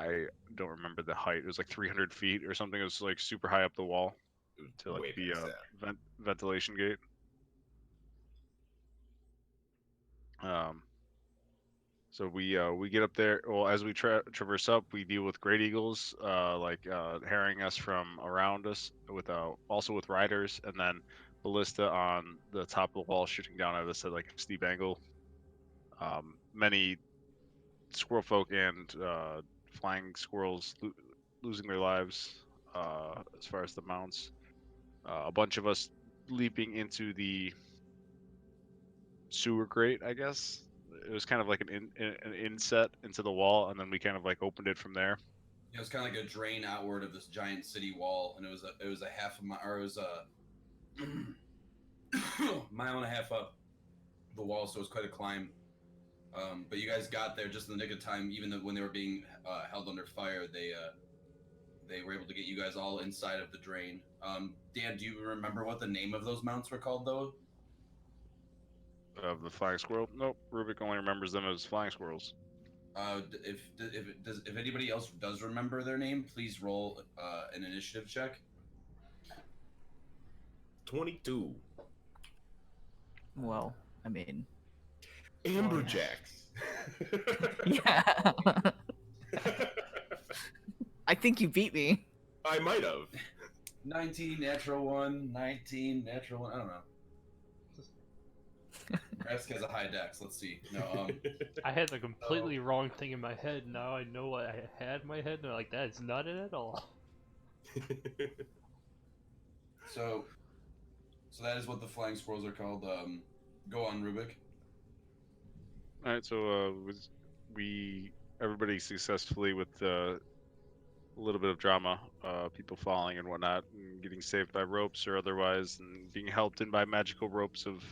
I don't remember the height. It was like 300 feet or something. It was like super high up the wall to like Way be past a that. ventilation gate. Um, so we get up there. Well, as we traverse up, we deal with great eagles, harrying us from around us with also with riders, and then ballista on the top of the wall shooting down at us at like a steep angle. Many squirrel folk and flying squirrels losing their lives as far as the mounts. A bunch of us leaping into the sewer grate, I guess. It was kind of like an inset into the wall, and then we kind of like opened it from there. It was kind of like a drain outward of this giant city wall, and it was a half a mile, or it was a mile and a half up the wall, so it was quite a climb. But you guys got there just in the nick of time. Even though when they were being held under fire, they were able to get you guys all inside of the drain. Dan, do you remember what the name of those mounts were called, though? Of the flying squirrel. Nope, Rubik only remembers them as flying squirrels. If anybody else does remember their name, please roll an initiative check. 22. Well, I mean, Amberjacks. yeah. I think you beat me. I might have. 19 natural one, 19 natural one. I don't know. Resk has a high dex. Let's see. No, I had the completely wrong thing in my head. Now I know what I had in my head, and I'm like, that's not it at all. so that is what the flying squirrels are called. Go on, Rubik. All right, so we everybody successfully with a little bit of drama, people falling and whatnot, and getting saved by ropes or otherwise, and being helped in by magical ropes of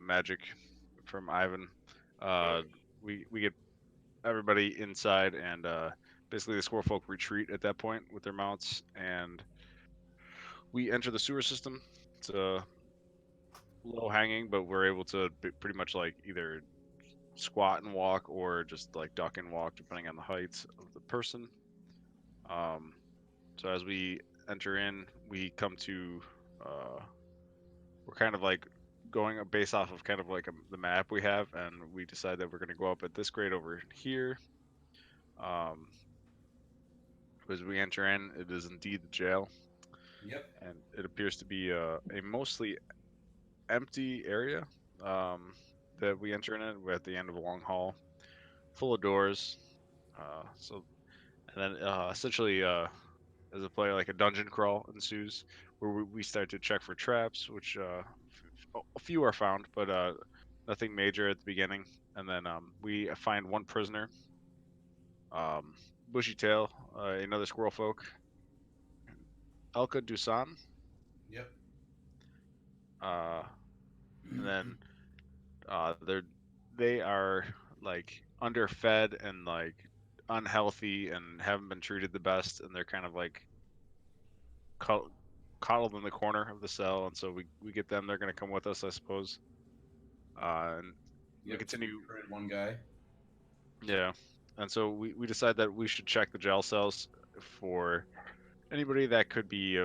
magic from Ivan. We get everybody inside, and basically the squirrel folk retreat at that point with their mounts, and we enter the sewer system. It's low hanging, but we're able to pretty much like either squat and walk or just like duck and walk depending on the height of the person. So as we enter in, we come to we're kind of like going based off of kind of like the map we have, and we decide that we're going to go up at this grade over here. As we enter in, it is indeed the jail. Yep. And it appears to be a mostly empty area that we enter in it. We're at the end of a long hall, full of doors. And then essentially, as a player, like a dungeon crawl ensues, where we start to check for traps, which a few are found, but nothing major at the beginning. And then we find one prisoner, Bushy Tail, another squirrel folk, Elka Dusan. Yep. And then they are like underfed and like unhealthy and haven't been treated the best, and they're kind of like coddled in the corner of the cell, and so we get them. They're going to come with us, I suppose. And we continue. One guy. Yeah, and so we decide that we should check the jail cells for anybody that could be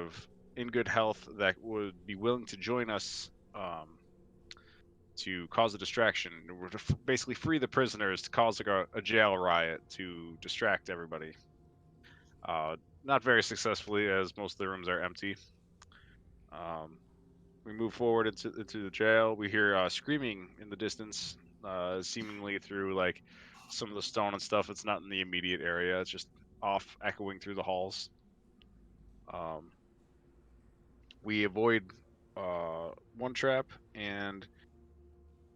in good health that would be willing to join us to cause a distraction. We're to basically free the prisoners to cause like a jail riot to distract everybody. Not very successfully, as most of the rooms are empty. We move forward into the jail. We hear screaming in the distance, seemingly through like some of the stone and stuff. It's not in the immediate area. It's just off, echoing through the halls. We avoid one trap, and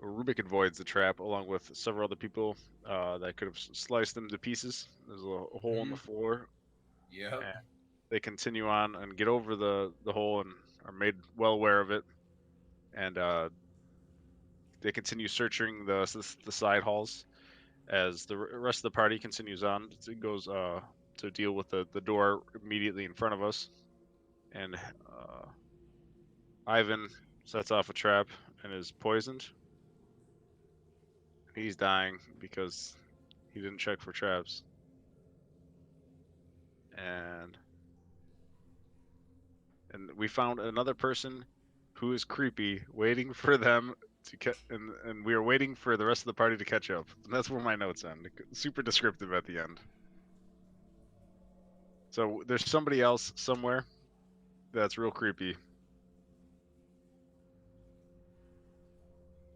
Rubik avoids the trap along with several other people that could have sliced them to pieces. There's a hole in the floor. Yeah. They continue on and get over the hole and are made well aware of it. And they continue searching the side halls as the rest of the party continues on. It goes to deal with the door immediately in front of us. And Ivan sets off a trap and is poisoned. He's dying because he didn't check for traps. and we found another person who is creepy, waiting for them to and we are waiting for the rest of the party to catch up. And that's where my notes end. Super descriptive at the end. So there's somebody else somewhere that's real creepy.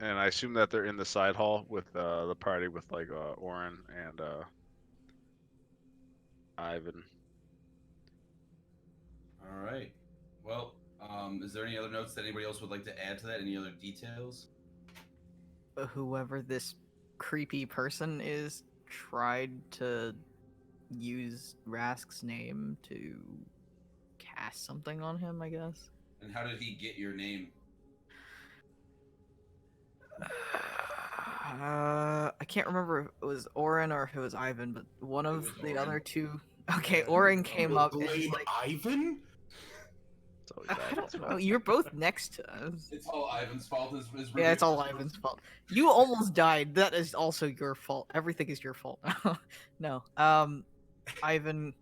And I assume that they're in the side hall with the party with like Oren and Ivan. All right. Well, is there any other notes that anybody else would like to add to that? Any other details? Whoever this creepy person is tried to use Rask's name to cast something on him, I guess. And how did he get your name? I can't remember if it was Oren or if it was Ivan, but one It of was the Oren. other two. Okay, Yeah, Oren you came You'll up and blame he's like, Ivan? It's always I Ivan's don't know. fault. You're both next to us. It's all Ivan's fault. His Yeah, it's all review- Ivan's fault. You almost died. That is also your fault. Everything is your fault. No. Ivan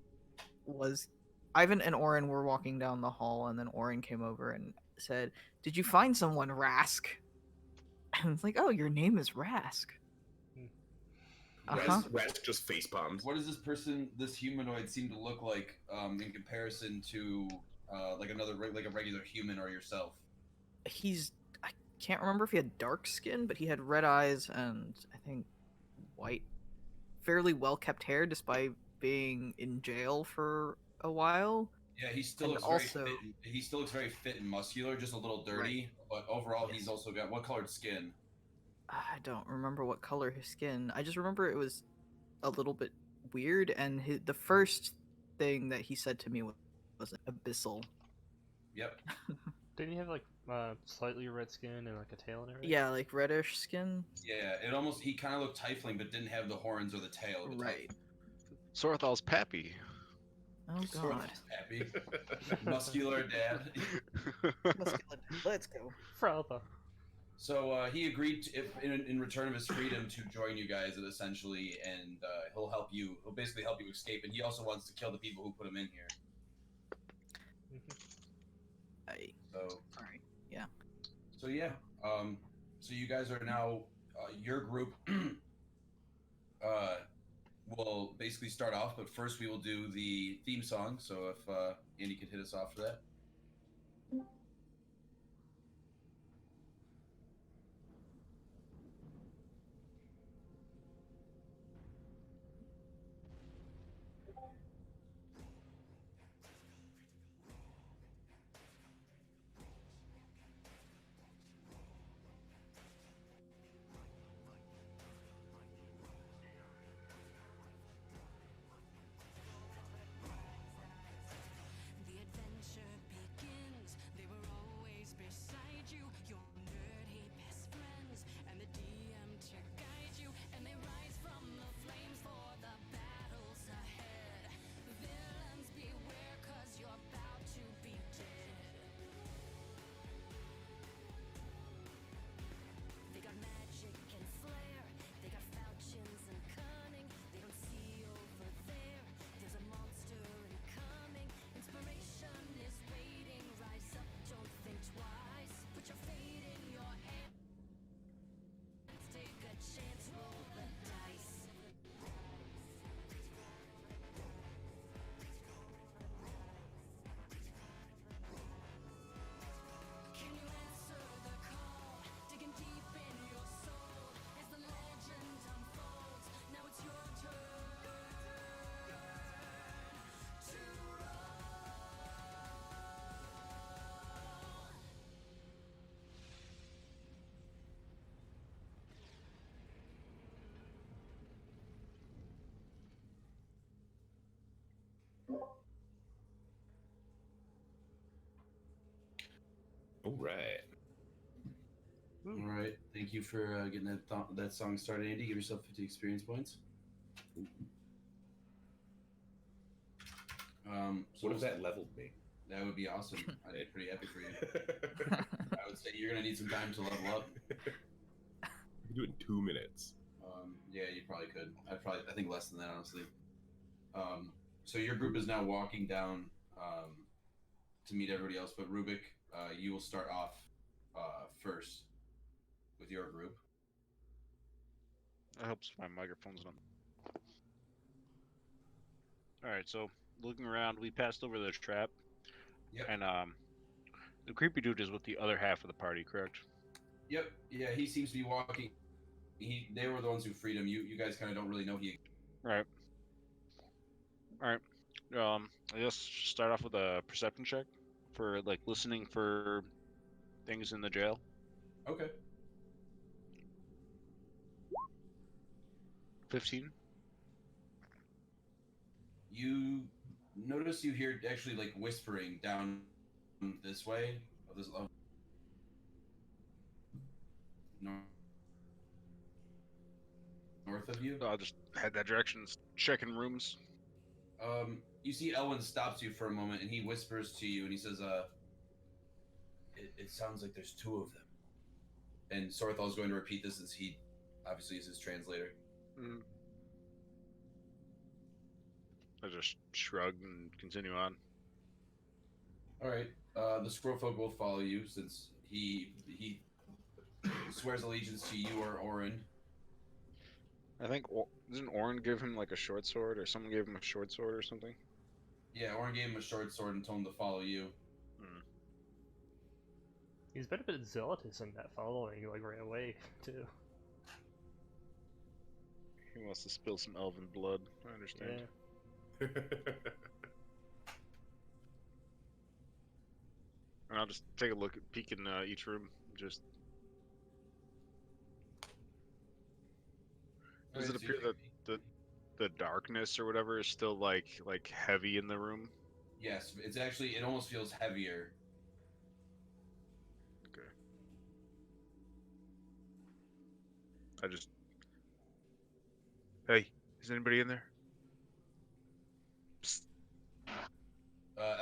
was Ivan and Oren were walking down the hall, and then Oren came over and said, "Did you find someone, Rask?" And it's like, "Oh, your name is Rask." Uh-huh. Rask just face bombs. What does this humanoid, seem to look like in comparison to like like a regular human or yourself? I can't remember if he had dark skin, but he had red eyes and I think white, fairly well kept hair, despite being in jail for a while. Yeah, he still And looks also- very fit. He still looks very fit and muscular, just a little dirty. But overall, he's Yes. also got what colored skin? I don't remember what color his skin. I just remember it was a little bit weird, and the first thing that he said to me was abyssal. Yep. Didn't he have like slightly red skin and like a tail and everything? Yeah, like reddish skin. Yeah, he kind of looked tiefling, but didn't have the horns or the tail. Of a Right. Sorthal's Pappy. Oh tiefling. Sort of god. happy, muscular dad. Let's go. Fralda. So he agreed to, if in return of his freedom to join you guys, essentially, and he'll help you. He'll basically help you escape, and he also wants to kill the people who put him in here. So Alright. So yeah, so you guys are now your group will basically start off, but first we will do the theme song. So if Andy could hit us off for that. The adventure begins. They were always beside you, your nerdy best friends, and the DM to guide you. And they rise from the flames for the battles ahead. Villains beware, 'cause you're about to be dead. They got magic and flair. They got falchions and cunning. They don't see over there. There's a monster incoming. Inspiration is waiting. Rise up, don't think twice. Put your fate in your hands. Take a chance, roll the dice. Can you answer the call? Digging deep in your soul as the legend unfolds. Now it's your turn to All right. All right, thank you for getting that song started, Andy. Give yourself 50 experience points. So What if that leveled me? That would be awesome. I'd be pretty happy for you. I would say you're gonna need some time to level up. You do it in 2 minutes. Yeah, you probably could. I think less than that, honestly. So your group is now walking down to meet everybody else, but Rubik, you will start off first with your group. That helps my microphone's not. All right, so looking around, we passed over the trap, Yep. and the creepy dude is with the other half of the party, correct? Yep. Yeah, he seems to be walking. They were the ones who freed him. You guys kind of don't really know he. Right. All right. I guess start off with a perception check for like listening for things in the jail. Okay. 15. You notice you hear actually like whispering down this way of this north of you. I'll just head that direction, checking rooms. You see Elwin stops you for a moment and he whispers to you and he says, it sounds like there's two of them. And Sorthal is going to repeat this as he obviously is his translator. Mm. I just shrug and continue on. All right. The squirrel folk will follow you since he swears allegiance to you or Orin. I think didn't Orin give him like a short sword, or someone gave him a short sword or something? Yeah, Orin gave him a short sword and told him to follow you. Mm. He's been a bit zealous in that following, like right away too. He wants to spill some elven blood. I understand. Yeah. And I'll just take a look at peek in each room. Just does it appear that the darkness or whatever is still like heavy in the room? Yes, it's actually it almost feels heavier. Okay. I just Hey, is anybody in there? Psst.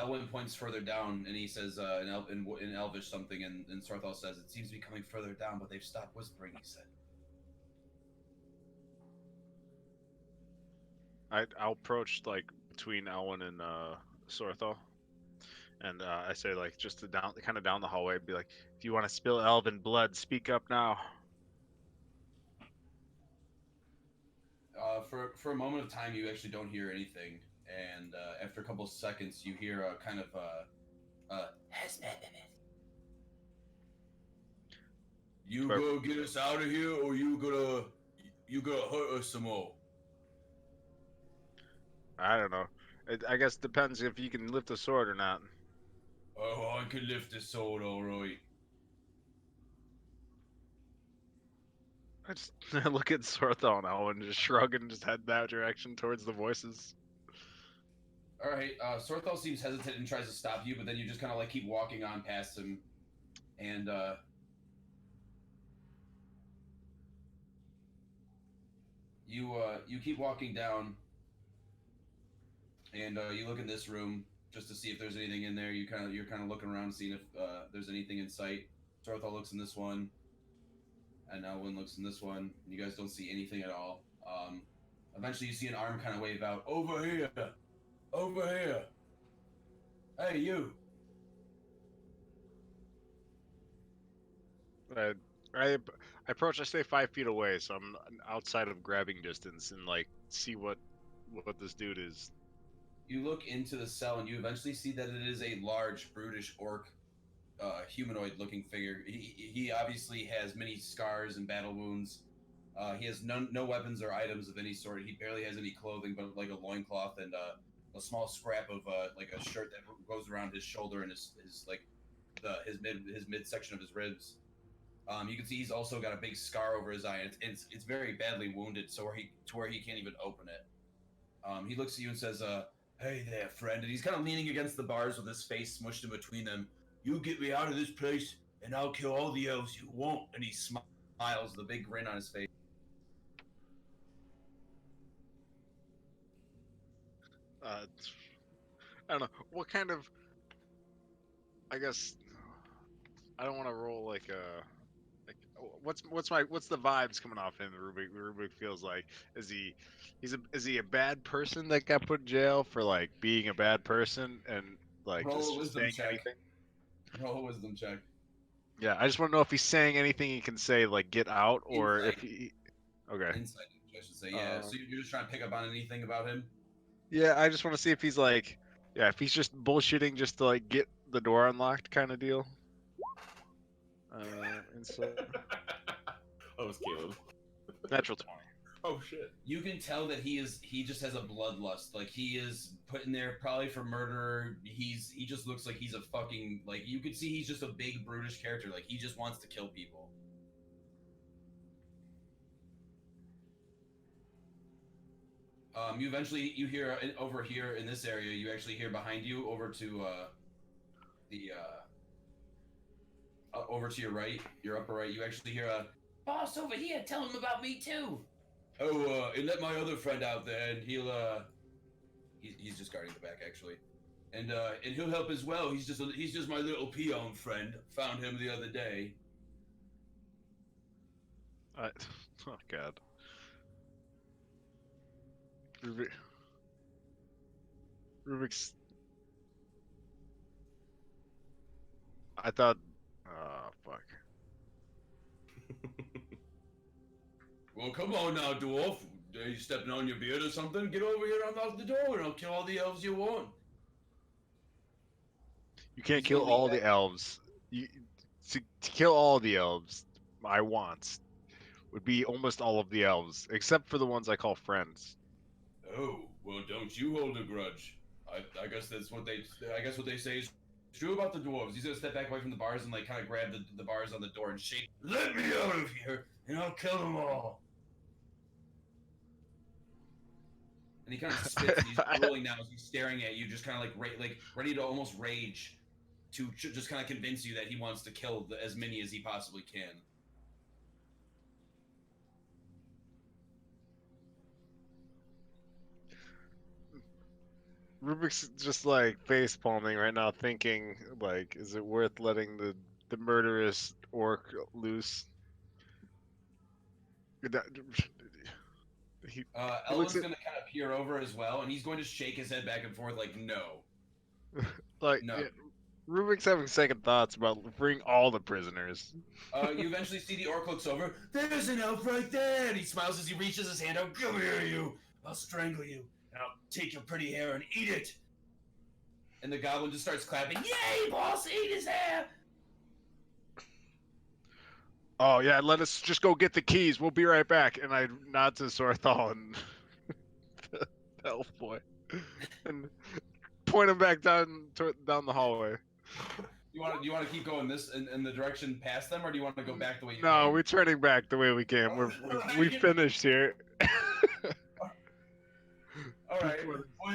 Elwin points further down and he says in Elvish something, and Sorthal says it seems to be coming further down, but they've stopped whispering. He said. I'll approach like between Elwin and Sorthal, and I say like just to kind of down the hallway, be like, if you want to spill elven blood, speak up now. For a moment of time, you actually don't hear anything, and after a couple of seconds, you hear a kind of you gonna get us out of here, or you gonna hurt us some more? I don't know. I guess depends if you can lift a sword or not. Oh, I can lift the sword, all right. I just look at Sorthal now and just shrug and just head that direction towards the voices. All right. Sorthal seems hesitant and tries to stop you, but then you just kind of like keep walking on past him, and you keep walking down, and you look in this room just to see if there's anything in there. You're kind of looking around, seeing if there's anything in sight. Sorthal looks in this one, and Elwin looks in this one. And you guys don't see anything at all. Eventually, you see an arm kind of wave out. Over here, over here. Hey, you. I approach. I stay 5 feet away, so I'm outside of grabbing distance, and like see what this dude is. You look into the cell, and you eventually see that it is a large, brutish orc, humanoid-looking figure. He obviously has many scars and battle wounds. He has no weapons or items of any sort. He barely has any clothing, but like a loincloth and a small scrap of like a shirt that goes around his shoulder and his like his midsection of his ribs. You can see he's also got a big scar over his eye, and it's very badly wounded, so where he can't even open it. He looks at you and says, "Hey there, friend," and he's kind of leaning against the bars with his face smushed in between them. "You get me out of this place, and I'll kill all the elves you want." And he smiles with a big grin on his face. I don't know what kind of. I guess I don't want to roll like what's the vibes coming off him? Rubik feels like is he a bad person that got put in jail for like being a bad person and like Roll a just wisdom saying check. anything? Roll a wisdom check. Yeah, I just want to know if he's saying anything he can say like get out or Insight. if he. Okay. Insight, I should say. Yeah. So you're just trying to pick up on anything about him? Yeah, I just want to see if he's like, yeah, if he's just bullshitting just to like get the door unlocked kind of deal. And so Oh, it's Caleb. natural 20. Oh shit. You can tell that he just has a bloodlust. Like he is put in there probably for murder. He just looks like he's a fucking like you could see he's just a big brutish character. Like he just wants to kill people. You hear over here in this area. You actually hear behind you over to the over to your right, your upper right. You actually hear a boss over here. Tell him about me too. Oh, and let my other friend out there, and he's just guarding the back actually, and he'll help as well. He's just my little peon friend. Found him the other day. Oh god. Rubik's. I thought. Fuck. Well, come on now, dwarf. Are you stepping on your beard or something? Get over here, unlock the door, and I'll kill all the elves you want. You can't He's kill gonna leave all that- the elves. To kill all the elves, my wants would be almost all of the elves, except for the ones I call friends. Oh, well, don't you hold a grudge. I guess that's what they. I guess what they say is true about the dwarves. He's gonna step back away from the bars and like kind of grab the bars on the door and shake. Let me out of here, and I'll kill them all. And he kind of spits. And he's rolling now as he's staring at you, just kind of like ready to almost rage, to just kind of convince you that he wants to kill as many as he possibly can. Rubik's just like face palming right now, thinking like, is it worth letting the murderous orc loose? That- He, he looks Elwin's at gonna kind of peer over as well, and he's going to shake his head back and forth like, no, like no. yeah, Rubik's having second thoughts about freeing all the prisoners. You eventually see the orc looks over. There's an elf right there, and he smiles as he reaches his hand out. Come here, you. I'll strangle you, and I'll take your pretty hair and eat it. And the goblin just starts clapping. Yay, boss! Eat his hair. Oh yeah, let us just go get the keys. We'll be right back. And I nod to Sorthal and the elf boy, and point him back down the hallway. You want to keep going this in the direction past them, or do you want to go back the way you No, came? we're turning back the way we came. We finished here. All right.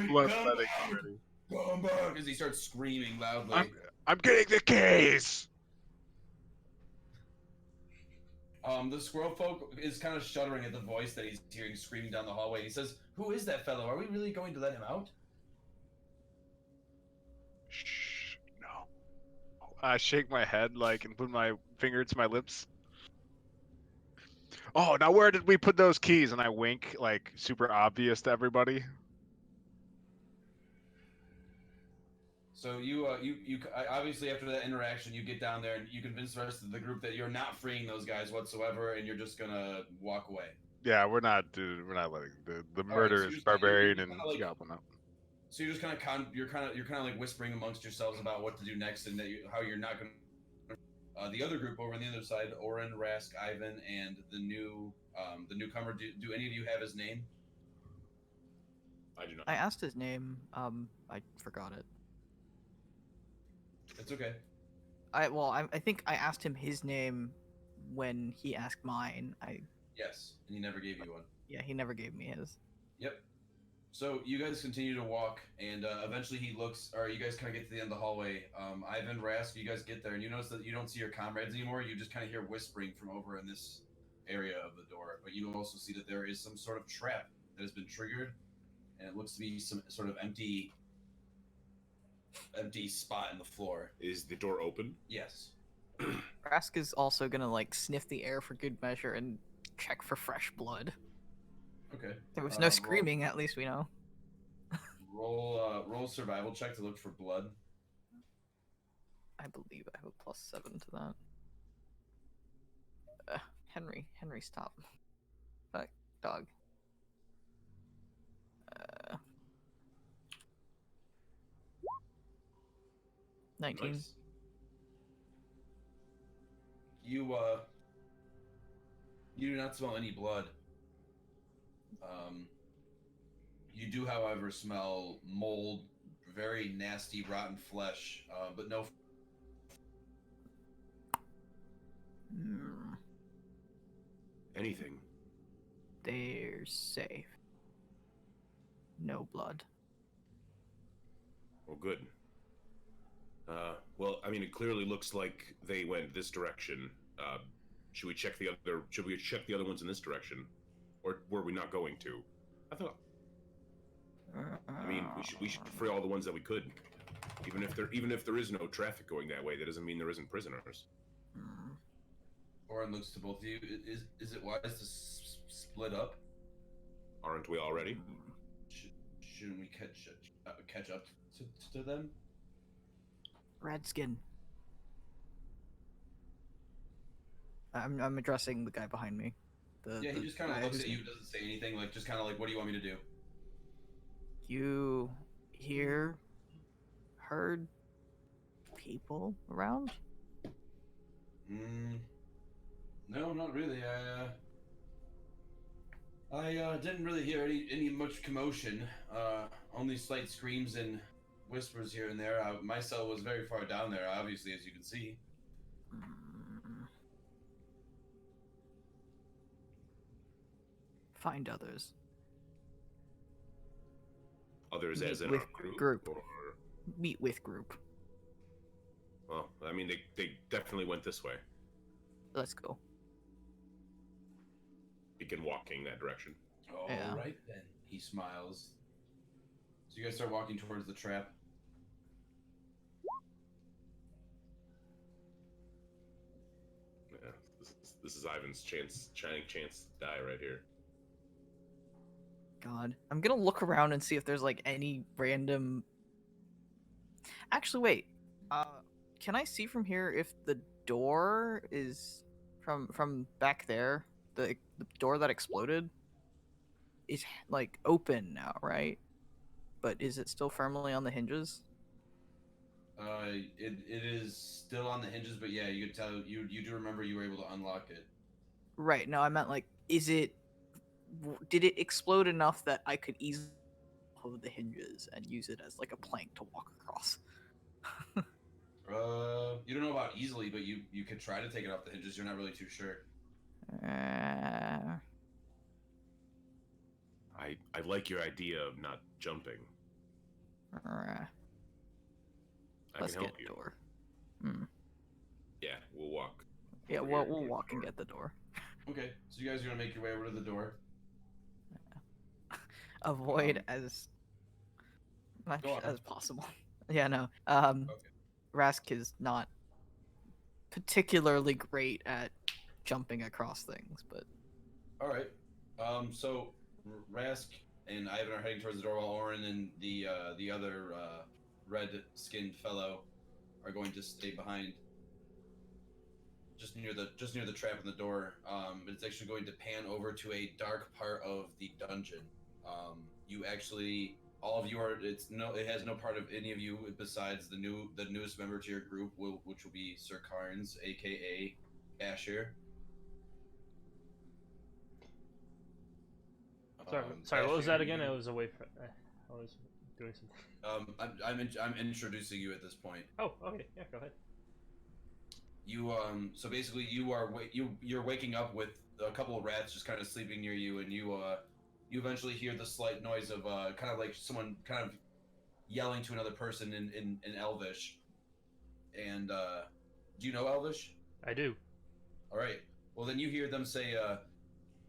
Bloodletting already. Come back! As he starts screaming loudly. I'm getting the keys. The squirrel folk is kind of shuddering at the voice that he's hearing screaming down the hallway. He says, "Who is that fellow? Are we really going to let him out?" Shh, no. I shake my head like and put my finger to my lips. Oh, now where did we put those keys? And I wink like super obvious to everybody. So obviously after that interaction, you get down there and you convince the rest of the group that you're not freeing those guys whatsoever, and you're just gonna walk away. Yeah, we're not letting the so murderous you're barbarian just and kinda like- goblin out. So you're just you're kind of like whispering amongst yourselves about what to do next, and that how you're not gonna. The other group over on the other side, Oren, Rask, Ivan, and the newcomer. Do any of you have his name? I do not. I asked his name. I forgot it. It's okay. I think I asked him his name when he asked mine. Yes, and he never gave you one. Yeah, he never gave me his. Yep. So you guys continue to walk, and eventually he looks, or you guys kind of get to the end of the hallway. Ivan, Rask, you guys get there, and you notice that you don't see your comrades anymore. You just kind of hear whispering from over in this area of the door. But you also see that there is some sort of trap that has been triggered, and it looks to be some sort of empty spot in the floor. Is the door open? Yes. Rask is also gonna like sniff the air for good measure and check for fresh blood. Okay. There was no screaming, at least we know. Roll survival check to look for blood. I believe I have a +7 to that. Henry, stop. Fuck, dog. 19. Nice. You do not smell any blood. You do, however, smell mold, very nasty, rotten flesh, but no. Hmm, Anything. they're safe. No blood. Well, good. Well, I mean, it clearly looks like they went this direction. Should we check the other? Should we check the other ones in this direction, or were we not going to? I thought. I mean, we should free all the ones that we could. Even if there is no traffic going that way, that doesn't mean there isn't prisoners. Orin looks to both of you. Is it wise to split up? Aren't we already? Shouldn't we catch up to them? Redskin. I'm addressing the guy behind me. Yeah, he just kind of guy looks who's- at you, doesn't say anything, like just kind of like, what do you want me to do? You heard people around? No, not really. I didn't really hear any much commotion. Only slight screams and whispers here and there. My cell was very far down there, obviously, as you can see. Find others. Others, Meet as in with our group. Or, Meet with group. well, I mean, they definitely went this way. Let's go. Begin walking that direction. All Yeah. right then. He smiles. So you guys start walking towards the trap. Yeah, this is Ivan's shining chance to die right here. God. I'm gonna look around and see if there's like any random. Actually, wait. Can I see from here if the door is from back there? The door that exploded is like open now, right? But is it still firmly on the hinges? It is still on the hinges, but yeah, you could tell you do remember you were able to unlock it. Right. No, I meant like, did it explode enough that I could easily hold the hinges and use it as like a plank to walk across? You don't know about easily, but you could try to take it off the hinges. You're not really too sure. I like your idea of not jumping. I Let's can help get you. door. Yeah, we'll walk. Yeah, over we'll here. walk and get the door. Okay, so you guys are gonna make your way over to the door. Avoid as much Go on. as possible. Yeah, no. Okay. Rask is not particularly great at jumping across things, but All right. So Rask and Ivan are heading towards the door, while Orin and the other red-skinned fellow are going to stay behind, just near the trap in the door. But it's actually going to pan over to a dark part of the dungeon. You actually, all of you are. It has no part of any of you besides the newest member to your group, which will be Sir Carnes, aka Asher. Sorry, what was Asher, that again? you- I was away from. I was doing something. I'm introducing you at this point. Oh, okay. Yeah, go ahead. You so basically you're waking up with a couple of rats just kind of sleeping near you, and you eventually hear the slight noise of kind of like someone kind of yelling to another person in Elvish. And do you know Elvish? I do. All right. Well, then you hear them say,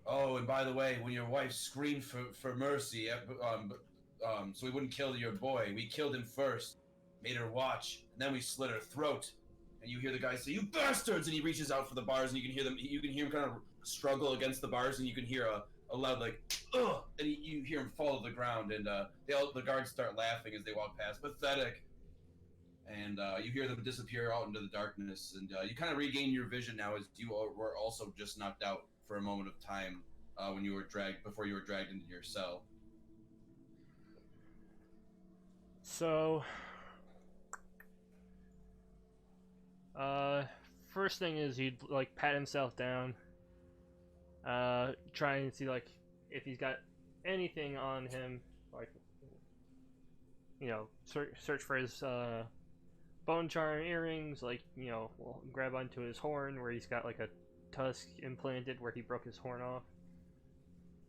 "Oh, and by the way, when your wife screamed for mercy, so we wouldn't kill your boy, we killed him first, made her watch, and then we slit her throat. and you hear the guy say, "You bastards!" And he reaches out for the bars, and you can hear them. You can hear him kind of struggle against the bars, and you can hear a loud like, "Ugh!" And you hear him fall to the ground, and the guards start laughing as they walk past. Pathetic. And you hear them disappear out into the darkness, and you kind of regain your vision now as you were also just knocked out for a moment of time when you were dragged before you were dragged into your cell. So, first thing is he'd like pat himself down, try and see like if he's got anything on him, like search for his bone charm earrings, like grab onto his horn where he's got like a tusk implanted where he broke his horn off.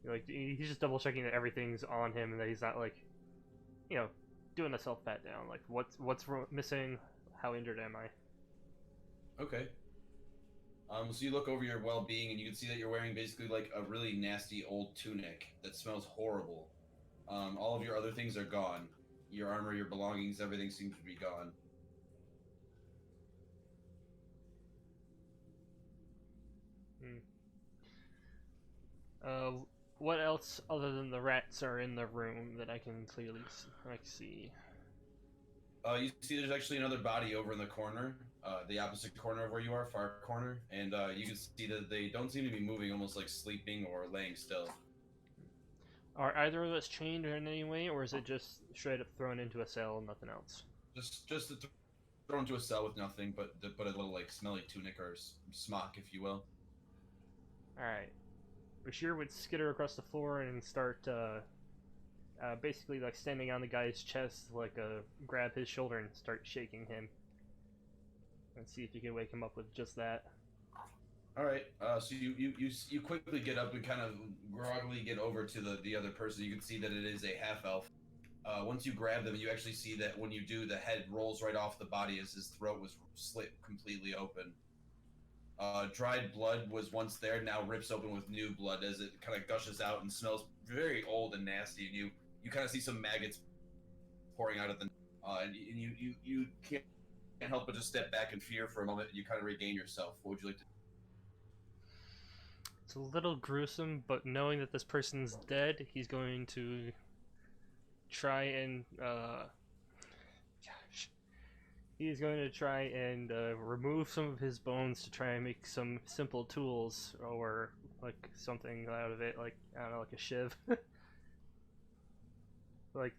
Like he's just double checking that everything's on him and that he's not like doing a self pat down. Like what's missing? How injured am I? Okay. So you look over your well-being and you can see that you're wearing basically like a really nasty old tunic that smells horrible. All of your other things are gone. Your armor, your belongings, everything seems to be gone. What else other than the rats are in the room that I can clearly see? You see there's actually another body over in the corner, the opposite corner of where you are, far corner, and you can see that they don't seem to be moving, almost like sleeping or laying still. Are either of us chained in any way, or is it just straight up thrown into a cell and nothing else? Just thrown into a cell with nothing but a little like smelly tunic or smock, if you will. Alright. Bashir would skitter across the floor and start basically like standing on the guy's chest, like grab his shoulder and start shaking him. And see if you can wake him up with just that. All right. So you quickly get up and kind of groggily get over to the other person. You can see that it is a half elf. Once you grab them, you actually see that when you do, the head rolls right off the body as his throat was slit completely open. Dried blood was once there, now rips open with new blood as it kind of gushes out and smells very old and nasty. And you kind of see some maggots pouring out of the and you can't help but just step back in fear for a moment. And you kind of regain yourself. What would you like to do? It's a little gruesome, but knowing that this person's dead, he's going to try and he's going to try and remove some of his bones to try and make some simple tools or like something out of it, like I don't know, like a shiv. Like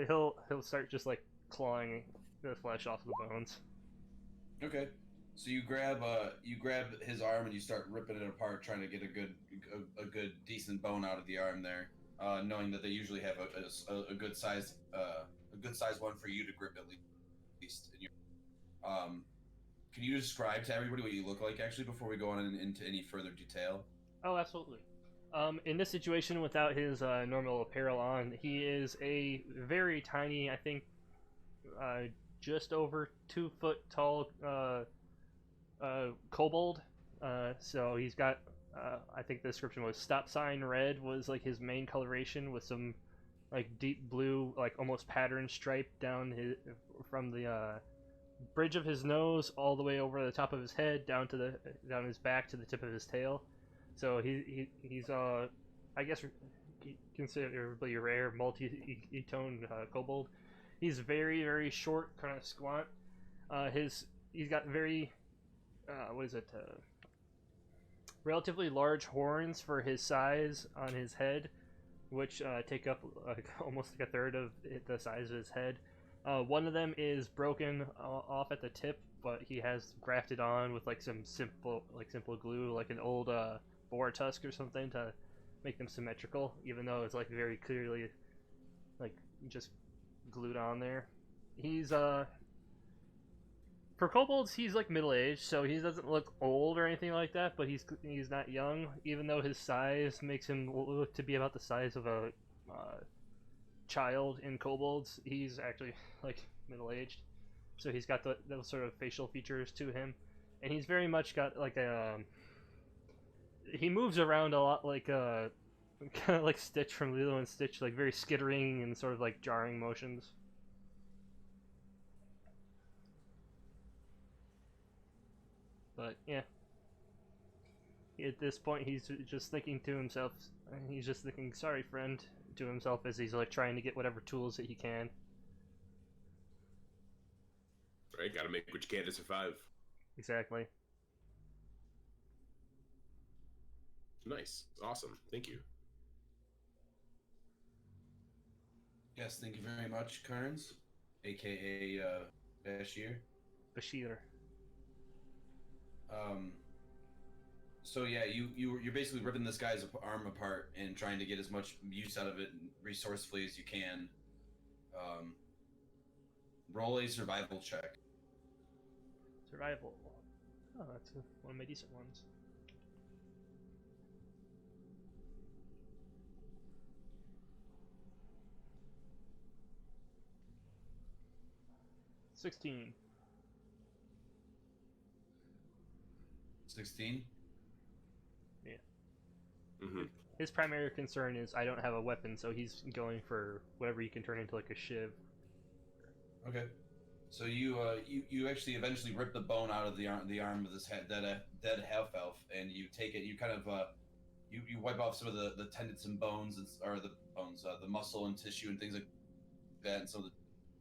he'll start just like clawing the flesh off the bones. Okay. So you grab his arm and you start ripping it apart, trying to get a good decent bone out of the arm there, knowing that they usually have a good size one for you to grip at least. In your, can you describe to everybody what you look like actually before we go on into any further detail? Oh, absolutely. In this situation, without his normal apparel on, he is a very tiny, I think, just over 2 foot tall kobold. So he's got, I think the description was stop sign red was like his main coloration with some like deep blue, like almost pattern stripe down from the bridge of his nose all the way over the top of his head down his back to the tip of his tail. So he's I guess considerably rare multi-tone kobold. He's very, very short, kind of squat. He's got very relatively large horns for his size on his head, which take up almost like a third of the size of his head. One of them is broken off at the tip, but he has grafted on with like some simple glue, like an old boar tusk or something, to make them symmetrical, even though it's like very clearly like just glued on there. He's for kobolds, he's like middle-aged, so he doesn't look old or anything like that, but he's not young, even though his size makes him look to be about the size of a child in kobolds. He's actually like middle-aged, so he's got those sort of facial features to him, and he's very much got like a he moves around a lot like kind of like Stitch from Lilo and Stitch, like very skittering and sort of like jarring motions. But yeah, at this point, he's just thinking to himself. He's just thinking, "Sorry, friend," to himself as he's like trying to get whatever tools that he can. Right, gotta make what you can to survive. Exactly. Nice, awesome, thank you. Yes, thank you very much, Kearns, aka Bashir. Bashir. So yeah, you're basically ripping this guy's arm apart and trying to get as much use out of it resourcefully as you can. Roll a survival check. Survival. Oh, that's one of my decent ones. $16. 16. Mm-hmm. His primary concern is I don't have a weapon, so he's going for whatever you can turn into like a shiv. Okay. So you actually eventually rip the bone out of the arm of this dead half elf, and you take it. You kind of you wipe off some of the tendons and bones, or the bones, the muscle and tissue and things like that,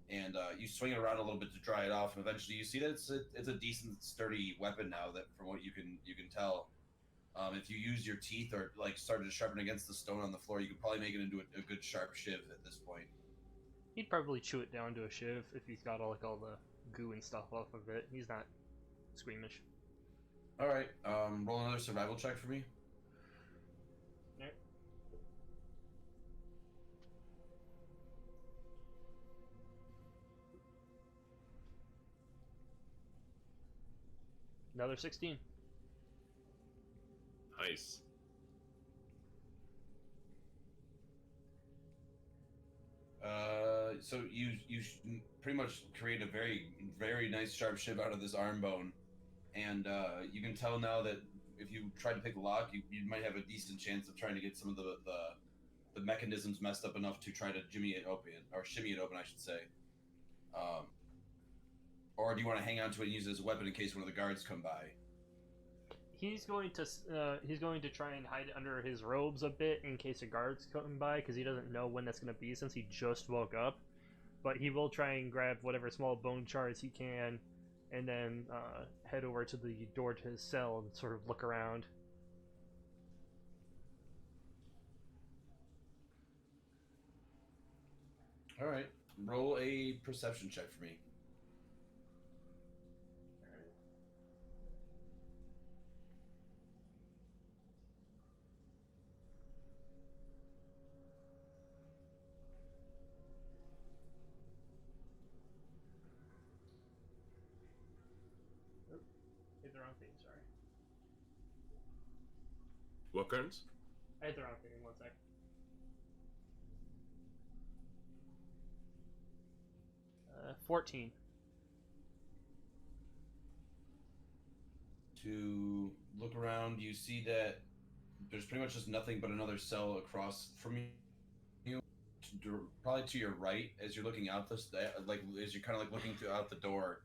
and you swing it around a little bit to dry it off, and eventually you see that it's a decent sturdy weapon now. That from what you can tell, if you use your teeth or like started to sharpen against the stone on the floor, you could probably make it into a good sharp shiv at this point. He'd probably chew it down to a shiv if he's got all the goo and stuff off of it. He's not squeamish. All right, roll another survival check for me. Yep. Another 16. Nice. So you pretty much create a very nice sharp shiv out of this arm bone, and you can tell now that if you try to pick the lock, you might have a decent chance of trying to get some of the mechanisms messed up enough to try to shimmy it open, I should say. Or do you want to hang on to it and use it as a weapon in case one of the guards come by? He's going to try and hide it under his robes a bit in case a guard's coming by, because he doesn't know when that's going to be since he just woke up. But he will try and grab whatever small bone shards he can, and then head over to the door to his cell and sort of look around. All right, roll a perception check for me. I hit the wrong thing, sorry. What turns? I hit the wrong thing, 1 sec. 14. To look around, you see that there's pretty much just nothing but another cell across from you, probably to your right as you're looking out as you're kind of like looking out the door.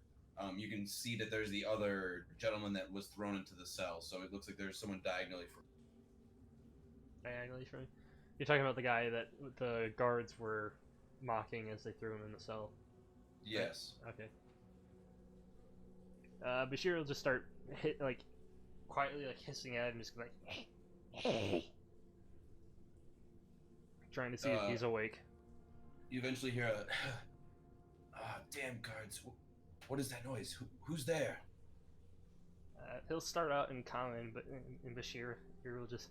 You can see that there's the other gentleman that was thrown into the cell, so it looks like there's someone diagonally from. Diagonally from me. You're talking about the guy that the guards were mocking as they threw him in the cell. Yes. Right? Okay. Bashir will just start quietly hissing at him, just like, hey. Trying to see if he's awake. You eventually hear a, damn guards! What is that noise? Who's there? He'll start out in common, but in Bashir, he will just,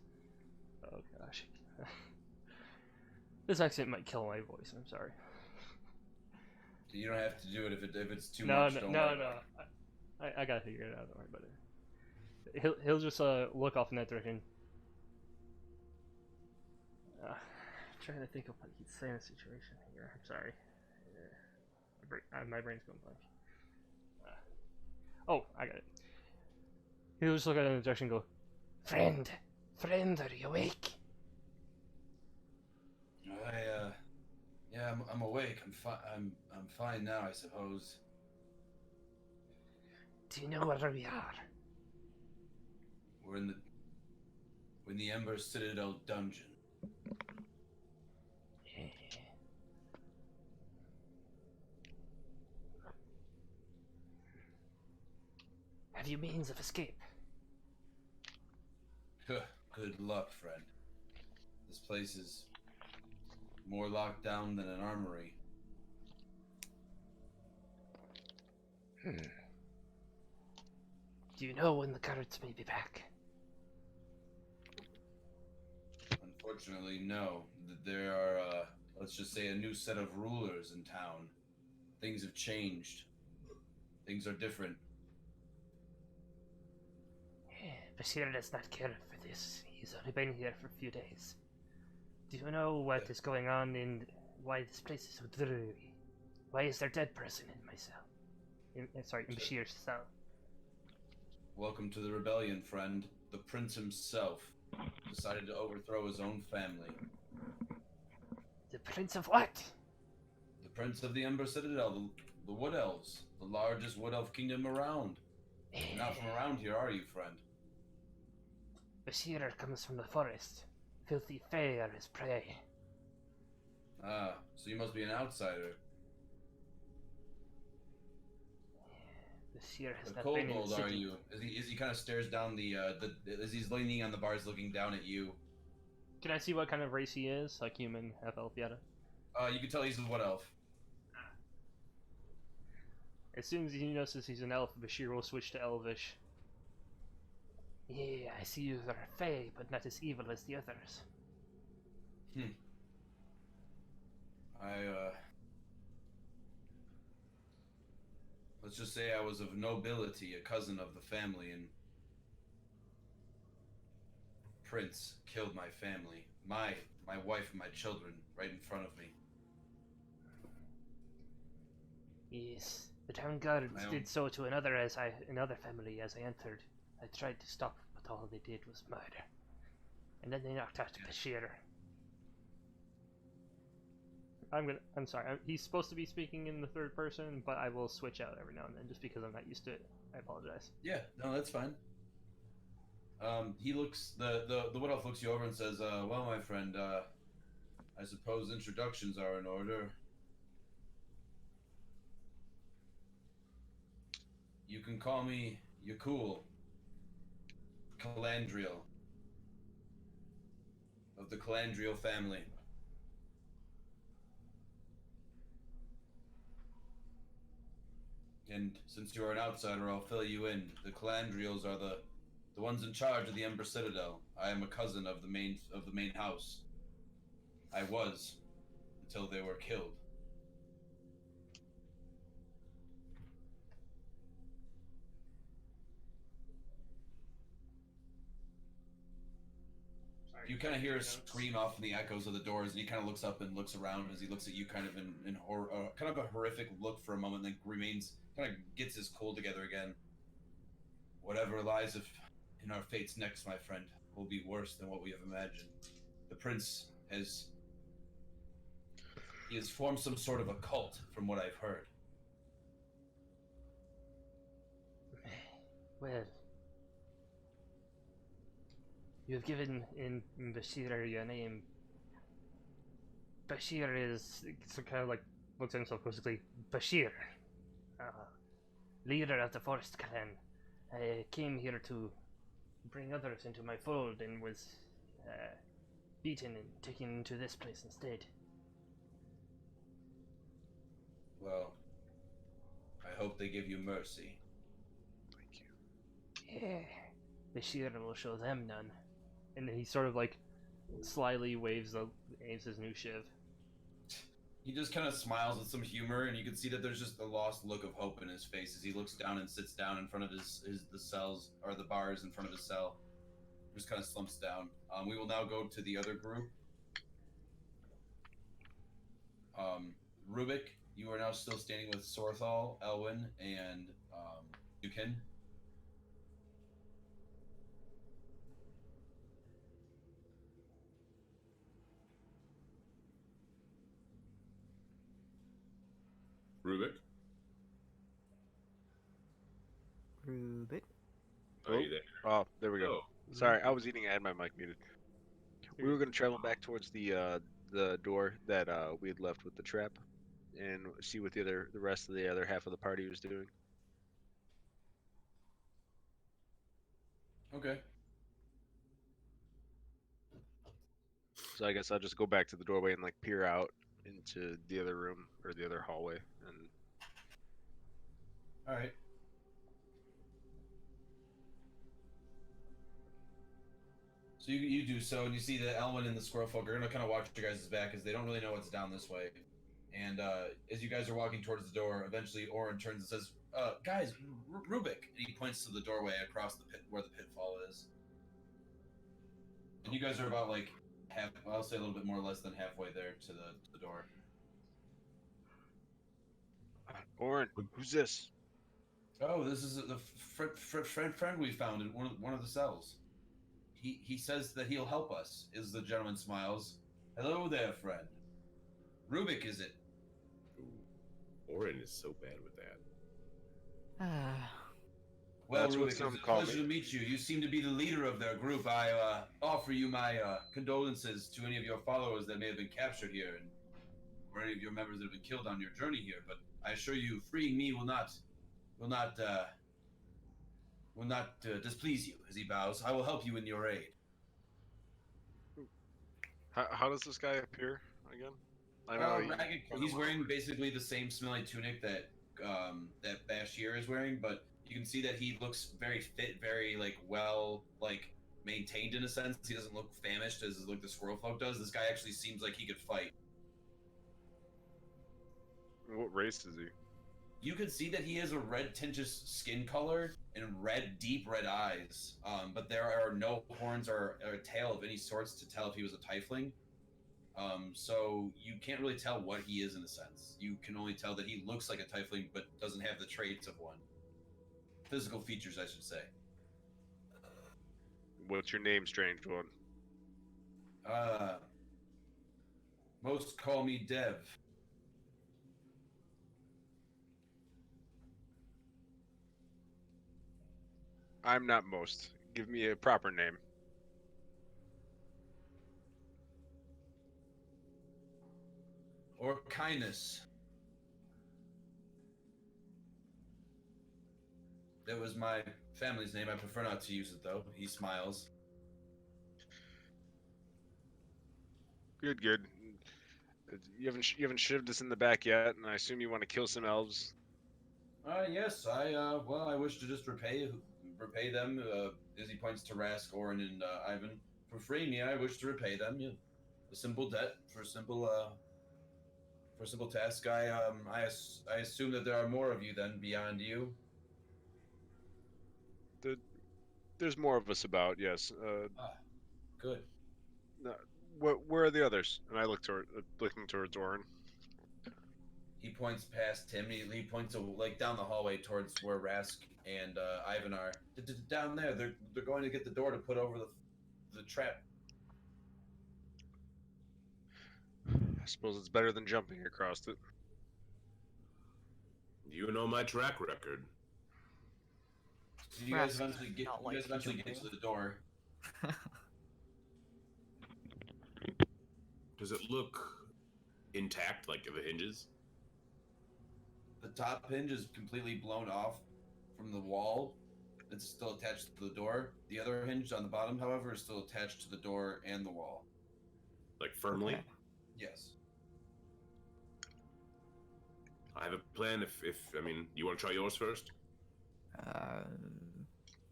oh gosh, this accent might kill my voice. I'm sorry. You don't have to do it if it's too No, much. No. I gotta figure it out. Don't worry about it. He'll just look off in that direction. I'm trying to think of what he'd say in a situation here. I'm sorry. My brain's going blank. Oh, I got it. He'll just look at it in the direction and go, Friend, are you awake? Yeah, I'm awake. I'm fine now, I suppose. Do you know where we are? We're in the Ember Citadel dungeon. Have you means of escape? Good luck, friend. This place is more locked down than an armory. Do you know when the guards may be back? Unfortunately, no. There are, let's just say, a new set of rulers in town. Things have changed. Things are different. Bashir does not care for this. He's only been here for a few days. Do you know what is going on and why this place is so dreary? Why is there a dead person in my cell? In Bashir's cell. Welcome to the rebellion, friend. The prince himself decided to overthrow his own family. The Prince of what? The prince of the Ember Citadel, the Wood Elves, the largest Wood Elf kingdom around. You're not from around here, are you, friend? Bashir comes from the forest. Filthy Fae are his prey. Ah, so you must be an outsider. Bashir has What not been in the kobold are city. you? As he kind of stares down as he's leaning on the bars, looking down at you. Can I see what kind of race he is? Like human, half elf, yada? You can tell he's a Wood Elf. As soon as he notices he's an elf, Bashir will switch to Elvish. Yeah, I see you are Fae, but not as evil as the others. Let's just say I was of nobility, a cousin of the family, and Prince killed my family, my wife and my children, right in front of me. Yes, the town guards did so to another family as I entered. I tried to stop, but all they did was murder. And then they knocked out Bashir. I'm sorry. He's supposed to be speaking in the third person, but I will switch out every now and then just because I'm not used to it. I apologize. Yeah, no, that's fine. He looks the Wood Elf looks you over and says, "Well, my friend, I suppose introductions are in order. You can call me Yakul, Calandriel, of the Calandriel family." And since you are an outsider, I'll fill you in. The Calandriels are the ones in charge of the Ember Citadel. I am a cousin of the main house. I was, until they were killed. You kind of hear a scream off in the echoes of the doors, and he kind of looks up and looks around as he looks at you, kind of in horror, kind of a horrific look for a moment, then remains, kind of gets his cool together again. Whatever lies in our fates next, my friend, will be worse than what we have imagined. The prince has formed some sort of a cult, from what I've heard. Well, you have given in Bashir your name. Bashir is kind of like looks at himself quickly. Bashir, leader of the Forest Clan. I came here to bring others into my fold and was beaten and taken into this place instead. Well, I hope they give you mercy. Thank you. Yeah, Bashir will show them none. And then he sort of like slyly aims his new shiv. He just kind of smiles with some humor, and you can see that there's just a lost look of hope in his face as he looks down and sits down in front of the cells, or the bars in front of his cell. Just kind of slumps down. We will now go to the other group. Rubik, you are now still standing with Sorthal, Elwyn, and Dukin. Rubik, Rubik. are you there? Oh, there we go. Oh, Sorry, I was eating. I had my mic muted. We were going to travel back towards the door that we had left with the trap, and see what the rest of the other half of the party was doing. Okay. So I guess I'll just go back to the doorway and like peer out into the other room or the other hallway, and All right. So you do so, and you see that Elwyn and the squirrel folk are gonna kind of watch you guys' back as they don't really know what's down this way. And as you guys are walking towards the door, eventually Orin turns and says, "Guys, Rubik," and he points to the doorway across the pit where the pitfall is. And you guys are about like half, I'll say a little bit more or less than halfway there to the door. Orin, who's this? Oh, this is the friend we found in one of the cells. He says that he'll help us. Is the gentleman smiles. Hello there, friend. Rubik, is it? Ooh, Orin is so bad with that. Well, That's what Rubik, some it's a call pleasure me. to meet you. You seem to be the leader of their group. I offer you my condolences to any of your followers that may have been captured here, and or any of your members that have been killed on your journey here. But I assure you, freeing me will not displease you. As he bows, I will help you in your aid. How does this guy appear again? I know Ragged, he's wearing basically the same smelly tunic that that Bashir is wearing, but you can see that he looks very fit, very like well maintained in a sense. He doesn't look famished as like the squirrel folk does. This guy actually seems like he could fight. What race is he? You can see that he has a red tinted skin color and deep red eyes. But there are no horns or a tail of any sorts to tell if he was a tiefling. So you can't really tell what he is in a sense. You can only tell that he looks like a tiefling, but doesn't have the traits of one. Physical features, I should say. What's your name, strange one? Most call me Dev. I'm not most. Give me a proper name. Or Kindness. That was my family's name. I prefer not to use it though. He smiles. Good, good. You haven't shivved us in the back yet, and I assume you want to kill some elves. Yes, I wish to just repay them. As he points to Rask, Orin, and Ivan for freeing me. I wish to repay them. Yeah. A simple debt for a simple task. I assume that there are more of you then beyond you. There's more of us about, yes. Good. No, where are the others? And I looking towards Orin. He points past him. He points like down the hallway towards where Rask and Ivan are. Down there, they're going to get the door to put over the trap. I suppose it's better than jumping across it. You know my track record. So you guys Rask eventually does get not like get to the door. Does it look intact, like the hinges? The top hinge is completely blown off from the wall. It's still attached to the door. The other hinge on the bottom, however, is still attached to the door and the wall. Like firmly? Okay. Yes. I have a plan. If I mean, you want to try yours first?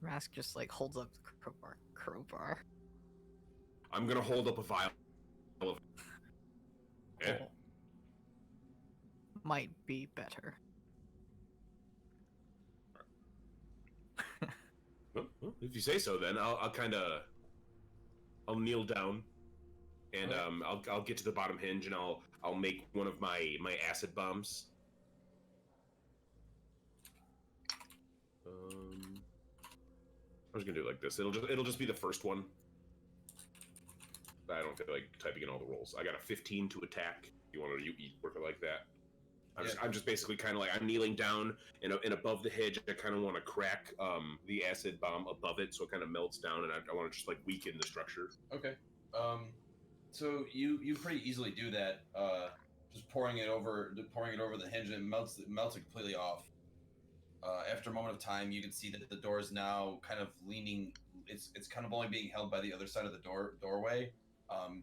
Rask just like holds up the crowbar. I'm gonna hold up a vial of. Yeah. Oh. Might be better. Well, if you say so, then I'll kind of kneel down, and Okay. I'll get to the bottom hinge, and I'll make one of my acid bombs. I was gonna do it like this. It'll just be the first one. I don't feel like typing in all the rolls. I got a 15 to attack. You want to work it like that? I'm just basically kind of like I'm kneeling down and above the hinge. I kind of want to crack the acid bomb above it so it kind of melts down, and I want to just like weaken the structure. Okay. So you pretty easily do that. Just pouring it over the hinge, and it melts it completely off. After a moment of time, you can see that the door is now kind of leaning. It's kind of only being held by the other side of the doorway.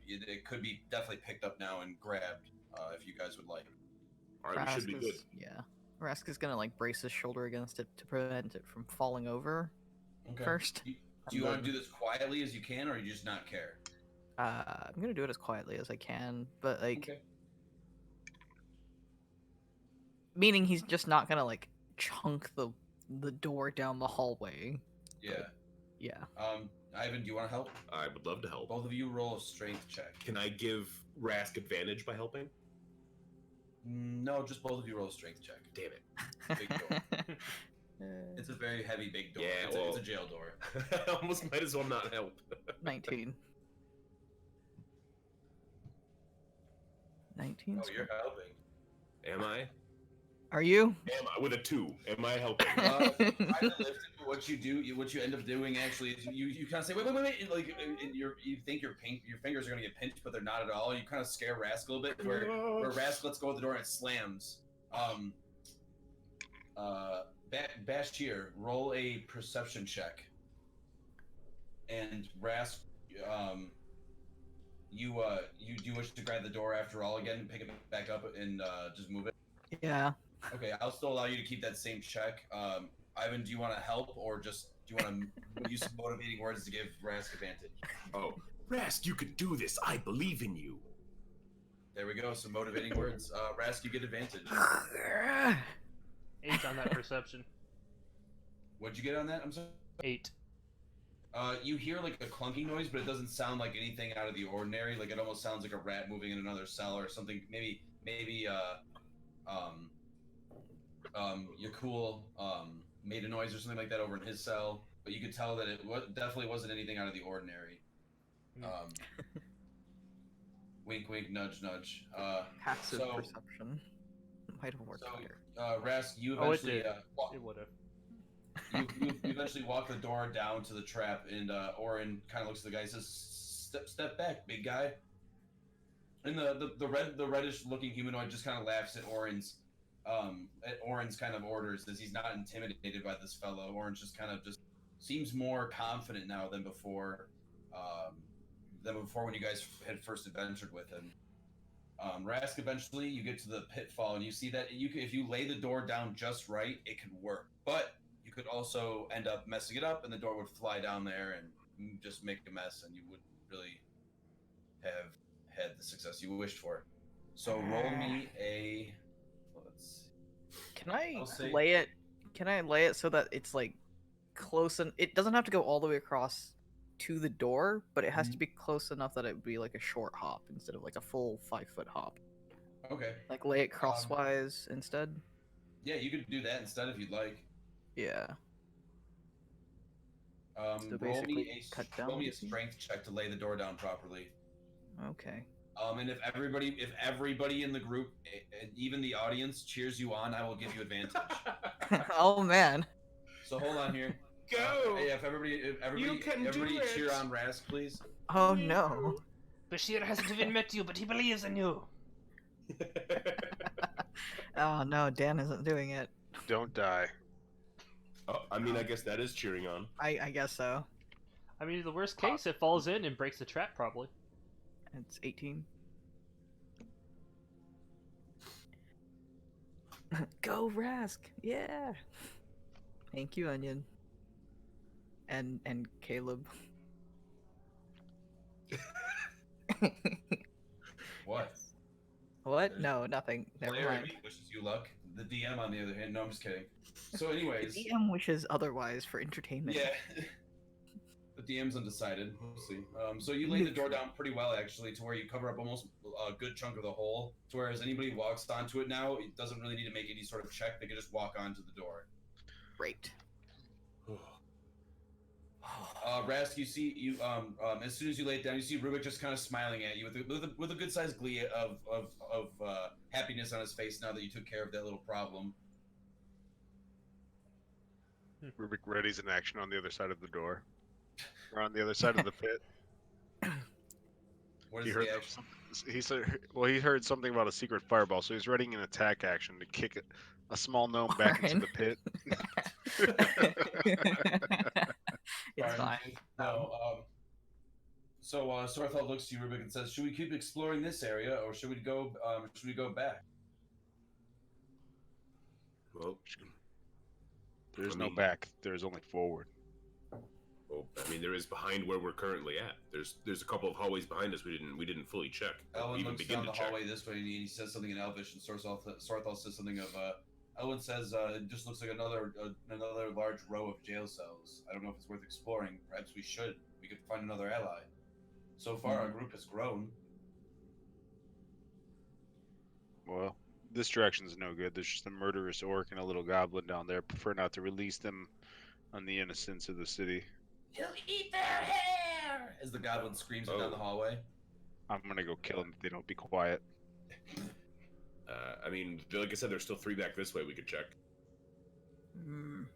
It could be definitely picked up now and grabbed if you guys would like. All right, we should be good. Yeah. Rask is gonna like brace his shoulder against it to prevent it from falling over Okay. first. Do you want to do this quietly as you can, or you just not care? I'm gonna do it as quietly as I can, but like, Okay. meaning he's just not gonna like chunk the door down the hallway. Yeah. Yeah. Ivan, do you want to help? I would love to help. Both of you roll a strength check. Can I give Rask advantage by helping? No, just both of you roll a strength check. Damn it. Big door. It's a very heavy big door. Yeah, It's a jail door. I almost might as well not help. 19. 19. Oh, you're helping. Am I? Are you? Am I? With a 2. Am I helping? What you end up doing actually is you kind of say wait, and like you think your fingers are gonna get pinched, but they're not at all. You kind of scare Rask a little bit, where Rask lets go of the door and it slams. Bashir, roll a perception check, and Rask, you do wish to grab the door after all again, pick it back up and just move it. Yeah. Okay, I'll still allow you to keep that same check. Ivan, do you want to help, or just do you want to use some motivating words to give Rask advantage? Oh, Rask, you could do this. I believe in you. There we go. Some motivating words. Rask, you get advantage. 8 on that perception. What'd you get on that? I'm sorry. 8. You hear like a clunking noise, but it doesn't sound like anything out of the ordinary. Like it almost sounds like a rat moving in another cell or something. Maybe Yakul made a noise or something like that over in his cell, but you could tell that it definitely wasn't anything out of the ordinary. Wink, wink, nudge, nudge. Passive so- perception might have worked So, better. Rask, you Oh, it eventually did. walk, It would have. you eventually walk the door down to the trap, and Orin kind of looks at the guy and says, "Step back, big guy." And the reddish looking humanoid just kind of laughs at Orin's kind of orders, as he's not intimidated by this fellow. Orange just kind of seems more confident now than before when you guys had first adventured with him. Rask, eventually you get to the pitfall, and you see that if you lay the door down just right, it could work. But you could also end up messing it up, and the door would fly down there and just make a mess, and you wouldn't really have had the success you wished for. So roll me a... Let's see. Can I I'll say- lay it? Can I lay it so that it's like close and it doesn't have to go all the way across to the door, but it has to be close enough that it would be like a short hop instead of like a full 5-foot hop. Okay. Like lay it crosswise instead. Yeah, you could do that instead if you'd like. Yeah. So Roll basically me cut roll down me a the seam? strength check to lay the door down properly. Okay. And if everybody in the group, even the audience, cheers you on, I will give you advantage. Oh man. So hold on here. Go! Hey, if everybody You can do it. cheer on Rask, please. Oh no. Bashir hasn't even met you, but he believes in you. Oh no, Dan isn't doing it. Don't die. Oh, I mean, I guess that is cheering on. I guess so. I mean, the worst case, it falls in and breaks the trap, probably. It's 18. Go Rask! Yeah. Thank you, Onion. And Caleb. What? What? No, nothing. Never Player mind. wishes you luck. The DM, on the other hand, no, I'm just kidding. So, The anyways, DM wishes otherwise for entertainment. yeah. The DM's undecided. We'll see. So you lay the door down pretty well, actually, to where you cover up almost a good chunk of the hole. To where as anybody walks onto it now, it doesn't really need to make any sort of check. They can just walk onto the door. Great. Rask, you see as soon as you lay it down, you see Rubik just kind of smiling at you with a good sized glee of happiness on his face now that you took care of that little problem. Rubik readies an action on the other side of the door, or on the other side of the pit. What He is heard the action? he said, well, he heard something about a secret fireball, so he's readying an attack action to kick a small gnome back into Orin. the pit. It's Fine. fine. No. So Sorthal looks to you, Rubik, and says, "Should we keep exploring this area, or should we go? Should we go back?" Well, There's I no mean- back. There's only forward. I mean, there is behind where we're currently at. There's a couple of hallways behind us we didn't fully check. Or Elwin even looks begin down to the check. hallway this way, and he says something in Elvish, and Sorthal says something of. Elwin says, "It just looks like another large row of jail cells. I don't know if it's worth exploring. Perhaps we should. We could find another ally. So far, our group has grown." Well, this direction's no good. There's just a murderous orc and a little goblin down there. Prefer not to release them on the innocents of the city. He'll eat their hair! As the goblin screams it down the hallway. I'm gonna go kill them if they don't be quiet. I mean, like I said, there's still 3 back this way we could check. Mm,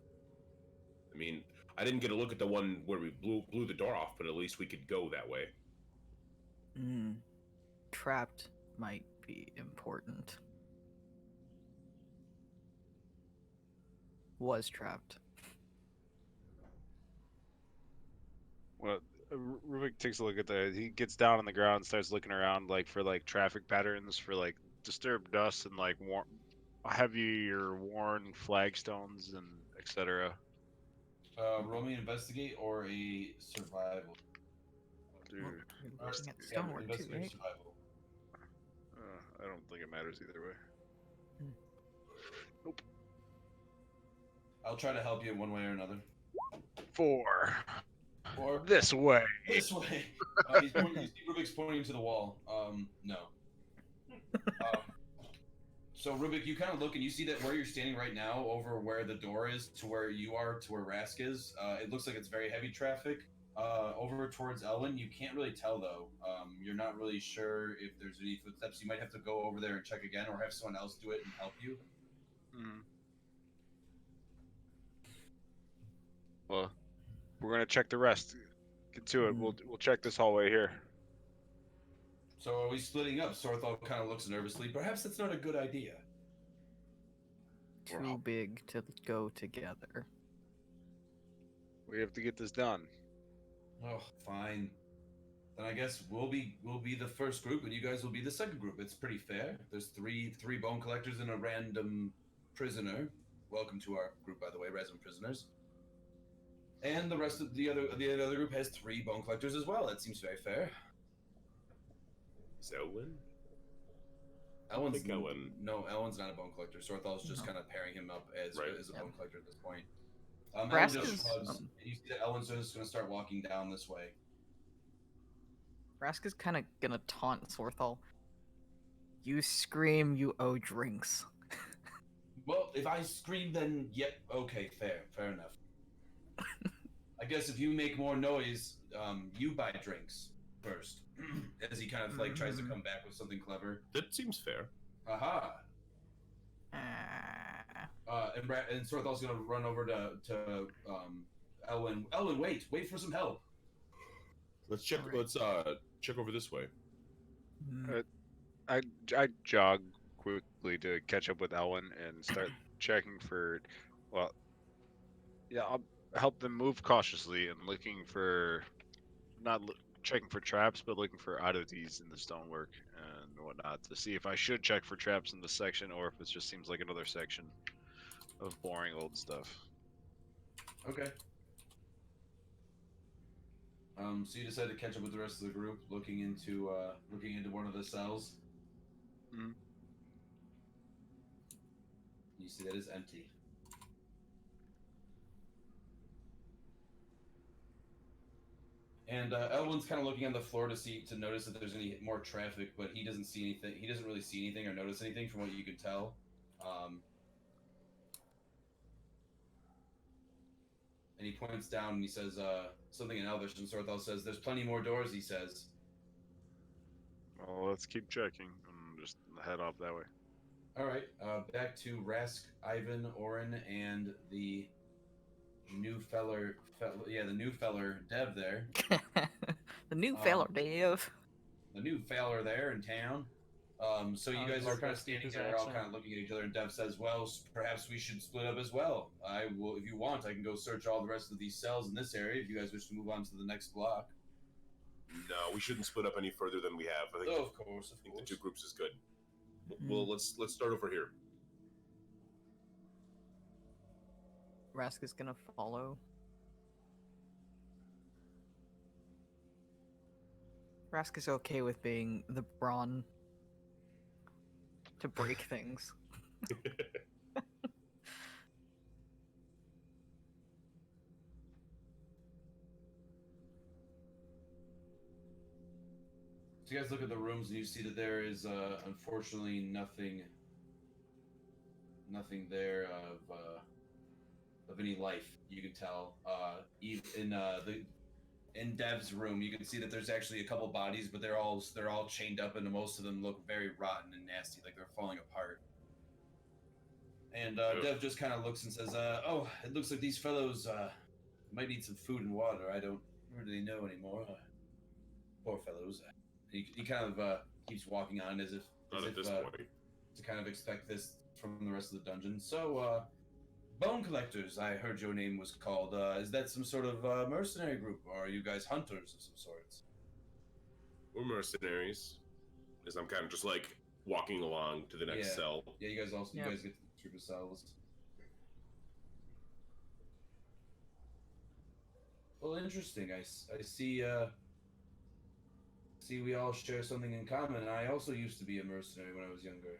I mean, I didn't get a look at the one where we blew the door off, but at least we could go that way. trapped might be important. Was trapped. Well, Rubik takes a look at he gets down on the ground and starts looking around like for like traffic patterns for like disturbed dust and like heavy or worn flagstones and etc. Roll me an investigate or a survival. Dude, You're looking at the stonework too, investigate or right? survival. I don't think it matters either way. I'll try to help you in one way or another. 4. Or This way. this way. You see Rubik's pointing to the wall. No. So Rubik, you kind of look and you see that where you're standing right now, over where the door is to where you are, to where Rask is. It looks like it's very heavy traffic. Over towards Elwyn, you can't really tell though. You're not really sure if there's any footsteps. You might have to go over there and check again, or have someone else do it and help you. Well, we're gonna check the rest. Get to it. We'll check this hallway here. So are we splitting up? Sorthal kind of looks nervously. Perhaps that's not a good idea. Too big to go together. We have to get this done. Oh, fine. Then I guess we'll be the first group, and you guys will be the second group. It's pretty fair. There's three bone collectors and a random prisoner. Welcome to our group, by the way, random prisoners. And the rest of the other group has 3 bone collectors as well. That seems very fair. Is Elwyn? Elwyn's Elwyn. No, Elwyn's not a bone collector. Sorthal's just No. kind of pairing him up as Right. as a Yep. bone collector at this point. Elwyn Rask just is, shrugs, and you see that Elwyn's just going to start walking down this way. Rask is kind of gonna taunt Sorthal. You scream, you owe drinks. Well, if I scream, then okay, fair enough. I guess if you make more noise, you buy drinks first. As he kind of like tries to come back with something clever. That seems fair. Aha! Ah. And Sorthal's gonna run over to Elwyn. Elwyn, wait for some help. Let's check. Alright. Let's check over this way. Mm, I jog quickly to catch up with Elwyn and start checking for. Well, yeah, I'll help them move cautiously and looking for, not checking for traps, but looking for oddities in the stonework and whatnot to see if I should check for traps in this section or if it just seems like another section of boring old stuff. Okay. So you decide to catch up with the rest of the group, looking into one of the cells. Mhm. You see that is empty. And Elwyn's kind of looking on the floor to notice if there's any more traffic, but he doesn't see anything. He doesn't really see anything or notice anything from what you can tell. and he points down and he says something in Elvish, and Sorthal says, "There's plenty more doors." He says. Well, let's keep checking and just head off that way. All right, back to Rask, Ivan, Orin, and the the new feller Dev there. The new fella, Um, Dave. The new feller there in town. So you guys He's are trying kind to of speak standing his there, we're all accent. kind of looking at each other, and Dev says, "Well, perhaps we should split up as well. I will, if you want, I can go search all the rest of these cells in this area. If you guys wish to move on to the next block." No, we shouldn't split up any further than we have. I think, Oh, of course, I of think the course. two groups is good. Mm. Well, let's start over here. Rask is gonna follow. Rask is okay with being the brawn to break things. So you guys look at the rooms and you see that there is unfortunately nothing there of any life. You can tell in Dev's room, you can see that there's actually a couple bodies, but they're all chained up, and most of them look very rotten and nasty, like they're falling apart. And Dev just kind of looks and says, "Oh, it looks like these fellows might need some food and water. I don't really know anymore. Poor fellows." He kind of keeps walking on as if Not at this point. to kind of expect this from the rest of the dungeon. So, Bone Collectors, I heard your name was called. Is that some sort of mercenary group, or are you guys hunters of some sorts? We're mercenaries. As I'm kind of just like walking along to the next Yeah. cell. Yeah, you guys Yeah. get to the troop of cells. Well, interesting. I see. See, we all share something in common. I also used to be a mercenary when I was younger.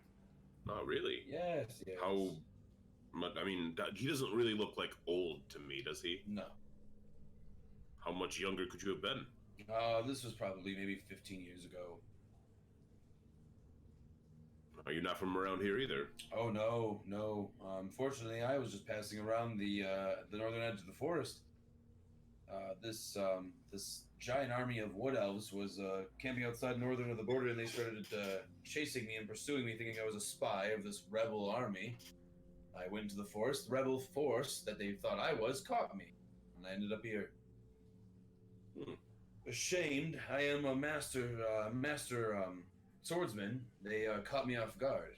Oh, really? Yes. How much? I mean, he doesn't really look like old to me, does he? No. How much younger could you have been? This was probably maybe 15 years ago. Are you not from around here either? Oh no. Fortunately, I was just passing around the northern edge of the forest. This giant army of wood elves was camping outside northern of the border, and they started chasing me and pursuing me, thinking I was a spy of this rebel army. I went into the forest. The rebel force that they thought I was caught me, and I ended up here. Ashamed, I am a master swordsman. They caught me off guard.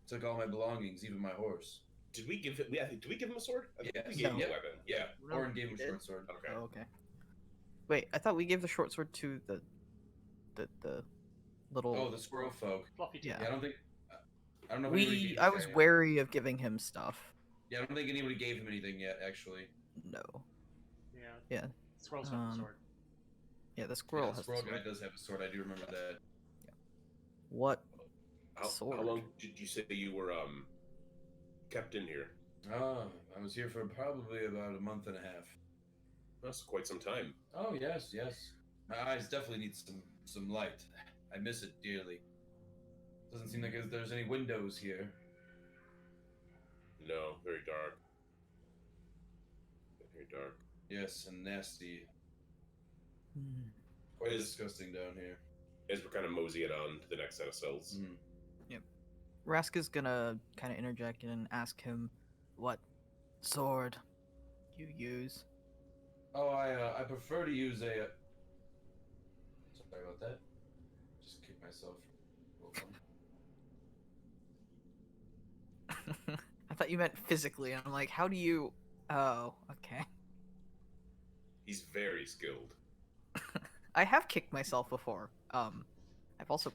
Took all my belongings, even my horse. Did we give him? Yeah, did we give him a sword? I think Yes. we gave him Yep. a weapon. Yeah. No, Orin gave him a did. short sword. Okay. Oh, okay. Wait, I thought we gave the short sword to the little. Oh, the squirrel folk. Fluffy Yeah. Yeah, I don't know. If anybody gave I this was guy- wary of giving him stuff. Yeah, I don't think anybody gave him anything yet. Actually, No. Yeah. Yeah. Squirrels have a sword. Yeah, the squirrel yeah, the has. squirrel the guy sword. does have a sword. I do remember that. What? How Sword. long did you say you were kept in here? I was here for probably about a month and a half. That's quite some time. Oh yes. My eyes definitely need some light. I miss it dearly. Doesn't seem like there's any windows here. No, very dark. Very dark. Yes, and nasty. Hmm. Quite Is- disgusting down here. As we're kind of moseying on to the next set of cells. Mhm. Rask is gonna kind of interject and ask him what sword you use. Oh, I prefer to use a. Sorry about that. Just kicked myself. I thought you meant physically, and I'm like, how do you? Oh, okay. He's very skilled. I have kicked myself before. I've also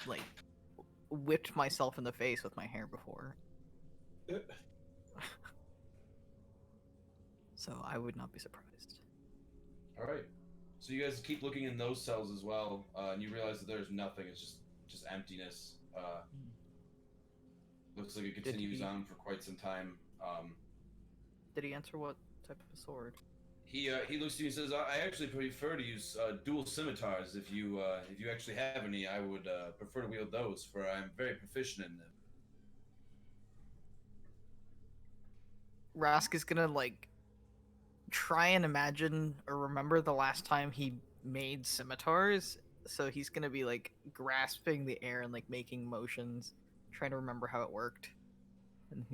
like whipped myself in the face with my hair before. So I would not be surprised. All right. So you guys keep looking in those cells as well, and you realize that there's nothing. It's just emptiness. Looks like it Did continues he- on for quite some time. Did he answer what type of sword? He looks to you and says, "I actually prefer to use dual scimitars. If you actually have any, I would prefer to wield those, for I'm very proficient in them." Rask is gonna like try and imagine or remember the last time he made scimitars. So he's gonna be like grasping the air and like making motions, trying to remember how it worked. And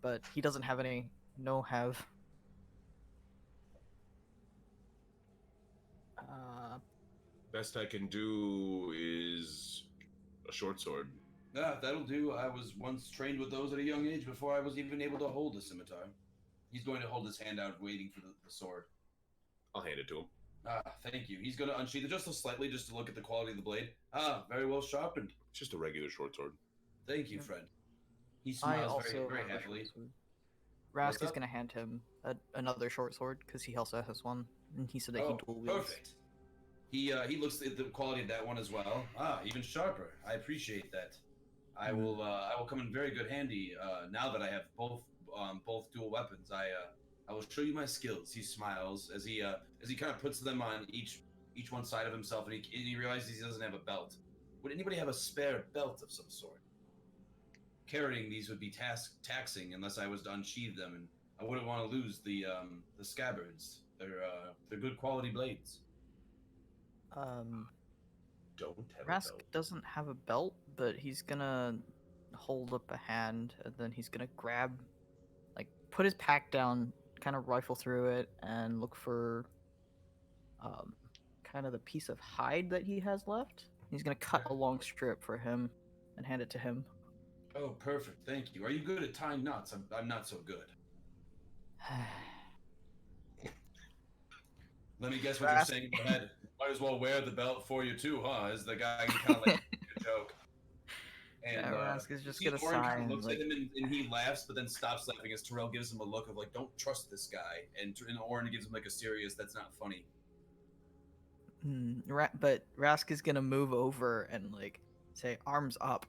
but he doesn't have any. No have. Best I can do is a short sword. Ah, that'll do. I was once trained with those at a young age before I was even able to hold a scimitar. He's going to hold his hand out, waiting for the sword. I'll hand it to him. Ah, thank you. He's going to unsheath it just slightly, just to look at the quality of the blade. Ah, very well sharpened. It's just a regular short sword. Thank you, friend. He I smiles also very have a happily. short sword. What's Rask is up? gonna hand him another short sword because he also has one, and he said that he Oh, dual wields. perfect. He looks at the quality of that one as well. Ah, even sharper. I appreciate that. I will come in very good handy now that I have both dual weapons. I will show you my skills. He smiles as he kind of puts them on each one side of himself, and he realizes he doesn't have a belt. Would anybody have a spare belt of some sort? Carrying these would be taxing unless I was to unsheathe them, and I wouldn't want to lose the scabbards. They're good quality blades. Don't have a Rask belt. doesn't have a belt, but he's gonna hold up a hand, and then he's gonna grab, like, put his pack down, kind of rifle through it, and look for, um, kind of the piece of hide that he has left. He's gonna cut a long strip for him, and hand it to him. Oh, perfect. Thank you. Are you good at tying knots? I'm not so good. Let me guess what you're saying in your head. Might as well wear the belt for you too, huh? As the guy kind of like a joke. And Yeah, Rask is just you see gonna Orin sigh kind of and looks like, at him and he laughs, but then stops laughing as Terrell gives him a look of like, "Don't trust this guy." And Orin gives him like a serious, "That's not funny." but Rask is gonna move over and like say, "Arms up."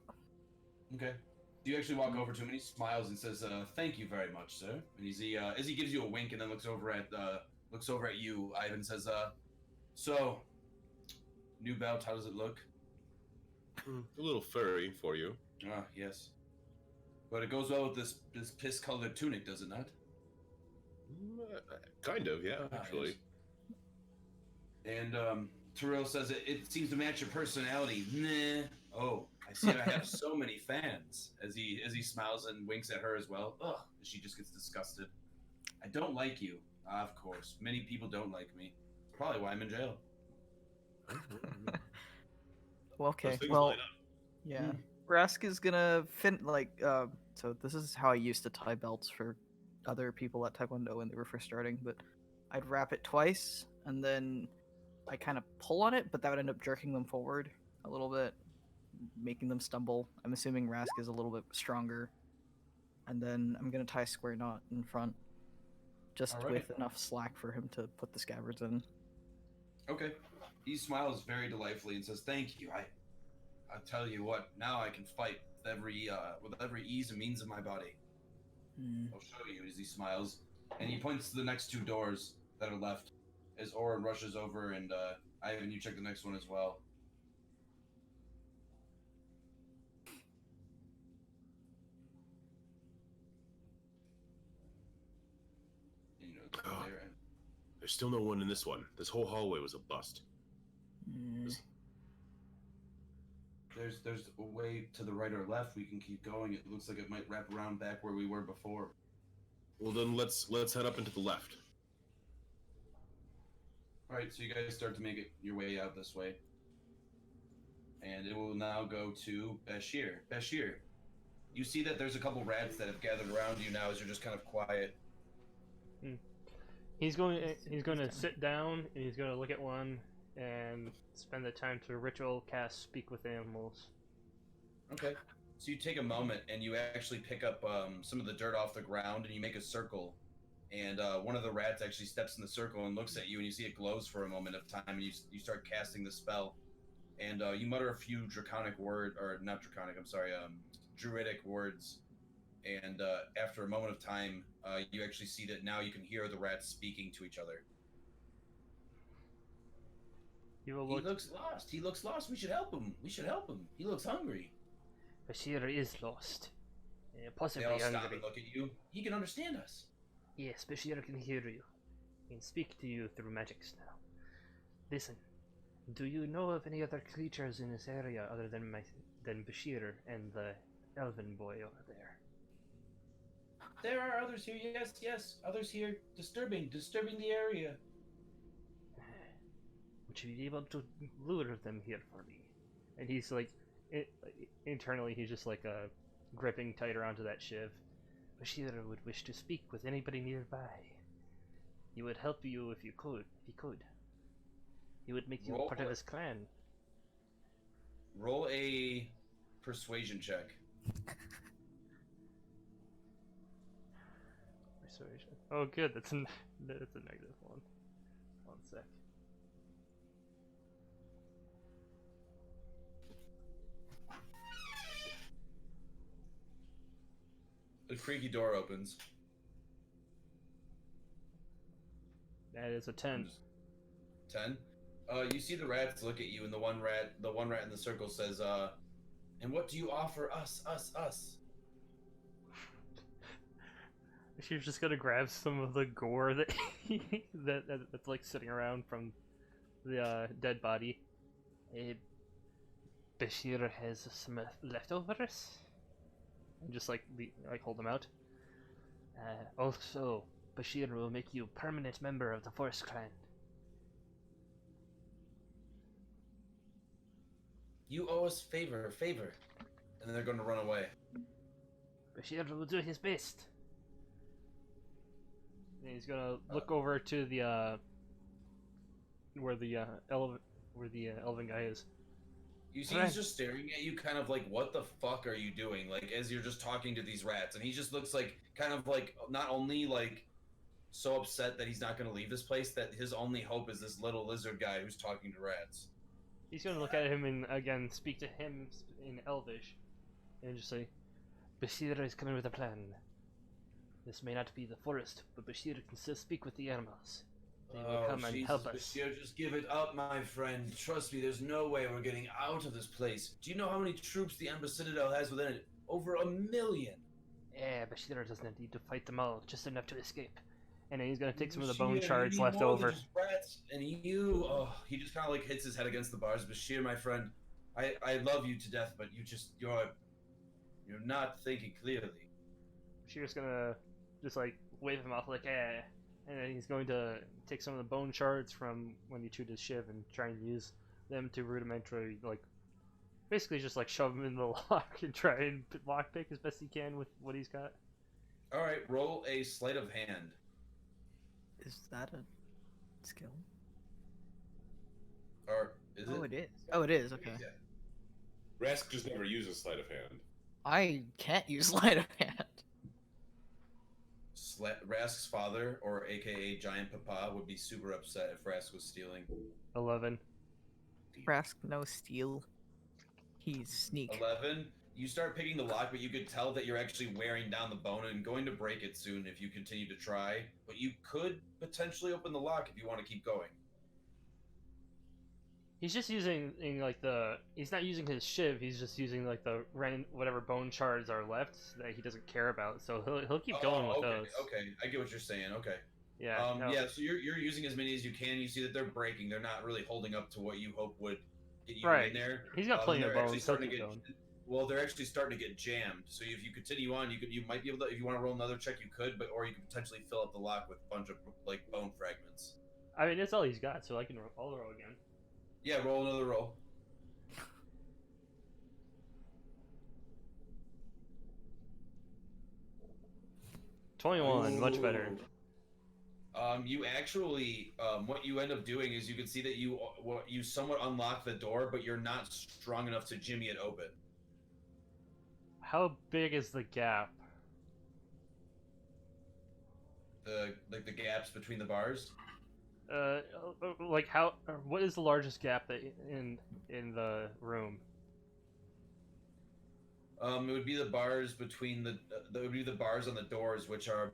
Okay. You actually walk over to him and he smiles and says, "Thank you very much, sir." And as he gives you a wink and then looks over at you, Ivan says, "So, new belt. How does it look?" A little furry for you. Ah, yes. But it goes well with this piss-colored tunic, does it not? Kind of, yeah, Ah, actually. yes. And Terrell says it seems to match your personality. Nah. Oh, I see. I have so many fans. As he smiles and winks at her as well. Ugh. She just gets disgusted. I don't like you. Ah, of course. Many people don't like me. Probably why I'm in jail. Well, okay. Those things Well, line up. yeah. Rask is gonna so this is how I used to tie belts for other people at Taekwondo when they were first starting, but I'd wrap it twice and then I kind of pull on it, but that would end up jerking them forward a little bit, making them stumble. I'm assuming Rask is a little bit stronger. And then I'm gonna tie a square knot in front, just All right. with enough slack for him to put the scabbards in. Okay. He smiles very delightfully and says, "Thank you. I tell you what. Now I can fight with every ease and means of my body. I'll show you." As he smiles, and he points to the next two doors that are left. As Orin rushes over, and Ivan, you check the next one as well. You know, Oh. there. There's still no one in this one. This whole hallway was a bust. There's a way to the right or left. We can keep going. It looks like it might wrap around back where we were before. Well, then let's head up into the left. All right, so you guys start to make your way out this way, and it will now go to Bashir. Bashir, you see that there's a couple rats that have gathered around you now as you're just kind of quiet. He's going to sit down and he's going to look at one and spend the time to ritual cast Speak with Animals. Okay. So you take a moment and you actually pick up some of the dirt off the ground and you make a circle. And one of the rats actually steps in the circle and looks at you, and you see it glows for a moment of time, and you start casting the spell. And you mutter a few druidic words. And after a moment of time, you actually see that now you can hear the rats speaking to each other. He will He look. looks lost. He looks lost. We should help him. He looks hungry. Bashir is lost. They Possibly all stop hungry. and look at you. He can understand us. Yes, Bashir can hear you. can speak to you through magics now. Listen, do you know of any other creatures in this area other than than Bashir and the elven boy over there? There are others here. Yes, yes, others here. Disturbing the area. Would you be able to lure them here for me? And he's like, internally, he's just like gripping tighter onto that shiv. Bashir would wish to speak with anybody nearby. He would help you if you could. If he could, he would make you Roll part of it. his clan. Roll a persuasion check. Persuasion. Oh, good. That's a negative one. One sec. The creaky door opens. That is a 10. 10. You see the rats look at you, and the one rat in the circle says, "And what do you offer us?" She's just gonna grab some of the gore that that's like sitting around from the dead body. Bashir has some leftovers, and just like hold them out. Also, Bashir will make you permanent member of the Forest Clan. You owe us favor, and then they're going to run away. Bashir will do his best. And he's gonna look over to the where the elven guy is. You see, he's just staring at you, kind of like, "What the fuck are you doing?" Like, as you're just talking to these rats, and he just looks like, kind of like, not only like so upset that he's not going to leave this place, that his only hope is this little lizard guy who's talking to rats. He's gonna look at him and again speak to him in Elvish, and just say, "Bashir is coming with a plan. This may not be the forest, but Bashir can still speak with the animals. They will come and help us." Bashir, just give it up, my friend. Trust me, there's no way we're getting out of this place. Do you know how many troops the Ember Citadel has within it? Over 1 million. Yeah, Bashir doesn't need to fight them all, just enough to escape. And then he's gonna take some of the Bashir, bone you shards need left more than over. just rats. And you, he just kind of like hits his head against the bars. Bashir, my friend, I love you to death, but you're not thinking clearly. Bashir's gonna just like wave him off like, eh. And then he's going to take some of the bone shards from when he chewed his shiv and try and use them to rudimentary, like, basically just like shove them in the lock and try and lockpick as best he can with what he's got. All right, roll a sleight of hand. Is that a skill? Or is it? Oh, it is. Oh, it is. Okay. Yeah. Rask just never uses sleight of hand. I can't use sleight of hand. Rask's father, or AKA Giant Papa, would be super upset if Rask was stealing. 11. Rask no steal. He's sneak. 11. You start picking the lock, but you could tell that you're actually wearing down the bone and going to break it soon if you continue to try. But you could potentially open the lock if you want to keep going. He's just using he's not using his shiv. He's just using like the whatever bone shards are left that he doesn't care about. So he'll keep going with those. Okay, I get what you're saying. Okay. Yeah. No. Yeah. So you're using as many as you can. You see that they're breaking. They're not really holding up to what you hope would get you Right. in there. He's got plenty of they're actually bones. He'll starting keep to going. Well, they're actually starting to get jammed. So if you continue on, you might be able to. If you want to roll another check, you could, or you could potentially fill up the lock with a bunch of like bone fragments. I mean, that's all he's got, so I'll roll again. Yeah, roll another roll. $21, much better. You actually, what you end up doing is you can see that you somewhat unlock the door, but you're not strong enough to jimmy it open. How big is the gap? The gaps between the bars. Like what is the largest gap that in the room? It would be the bars between it would be the bars on the doors, which are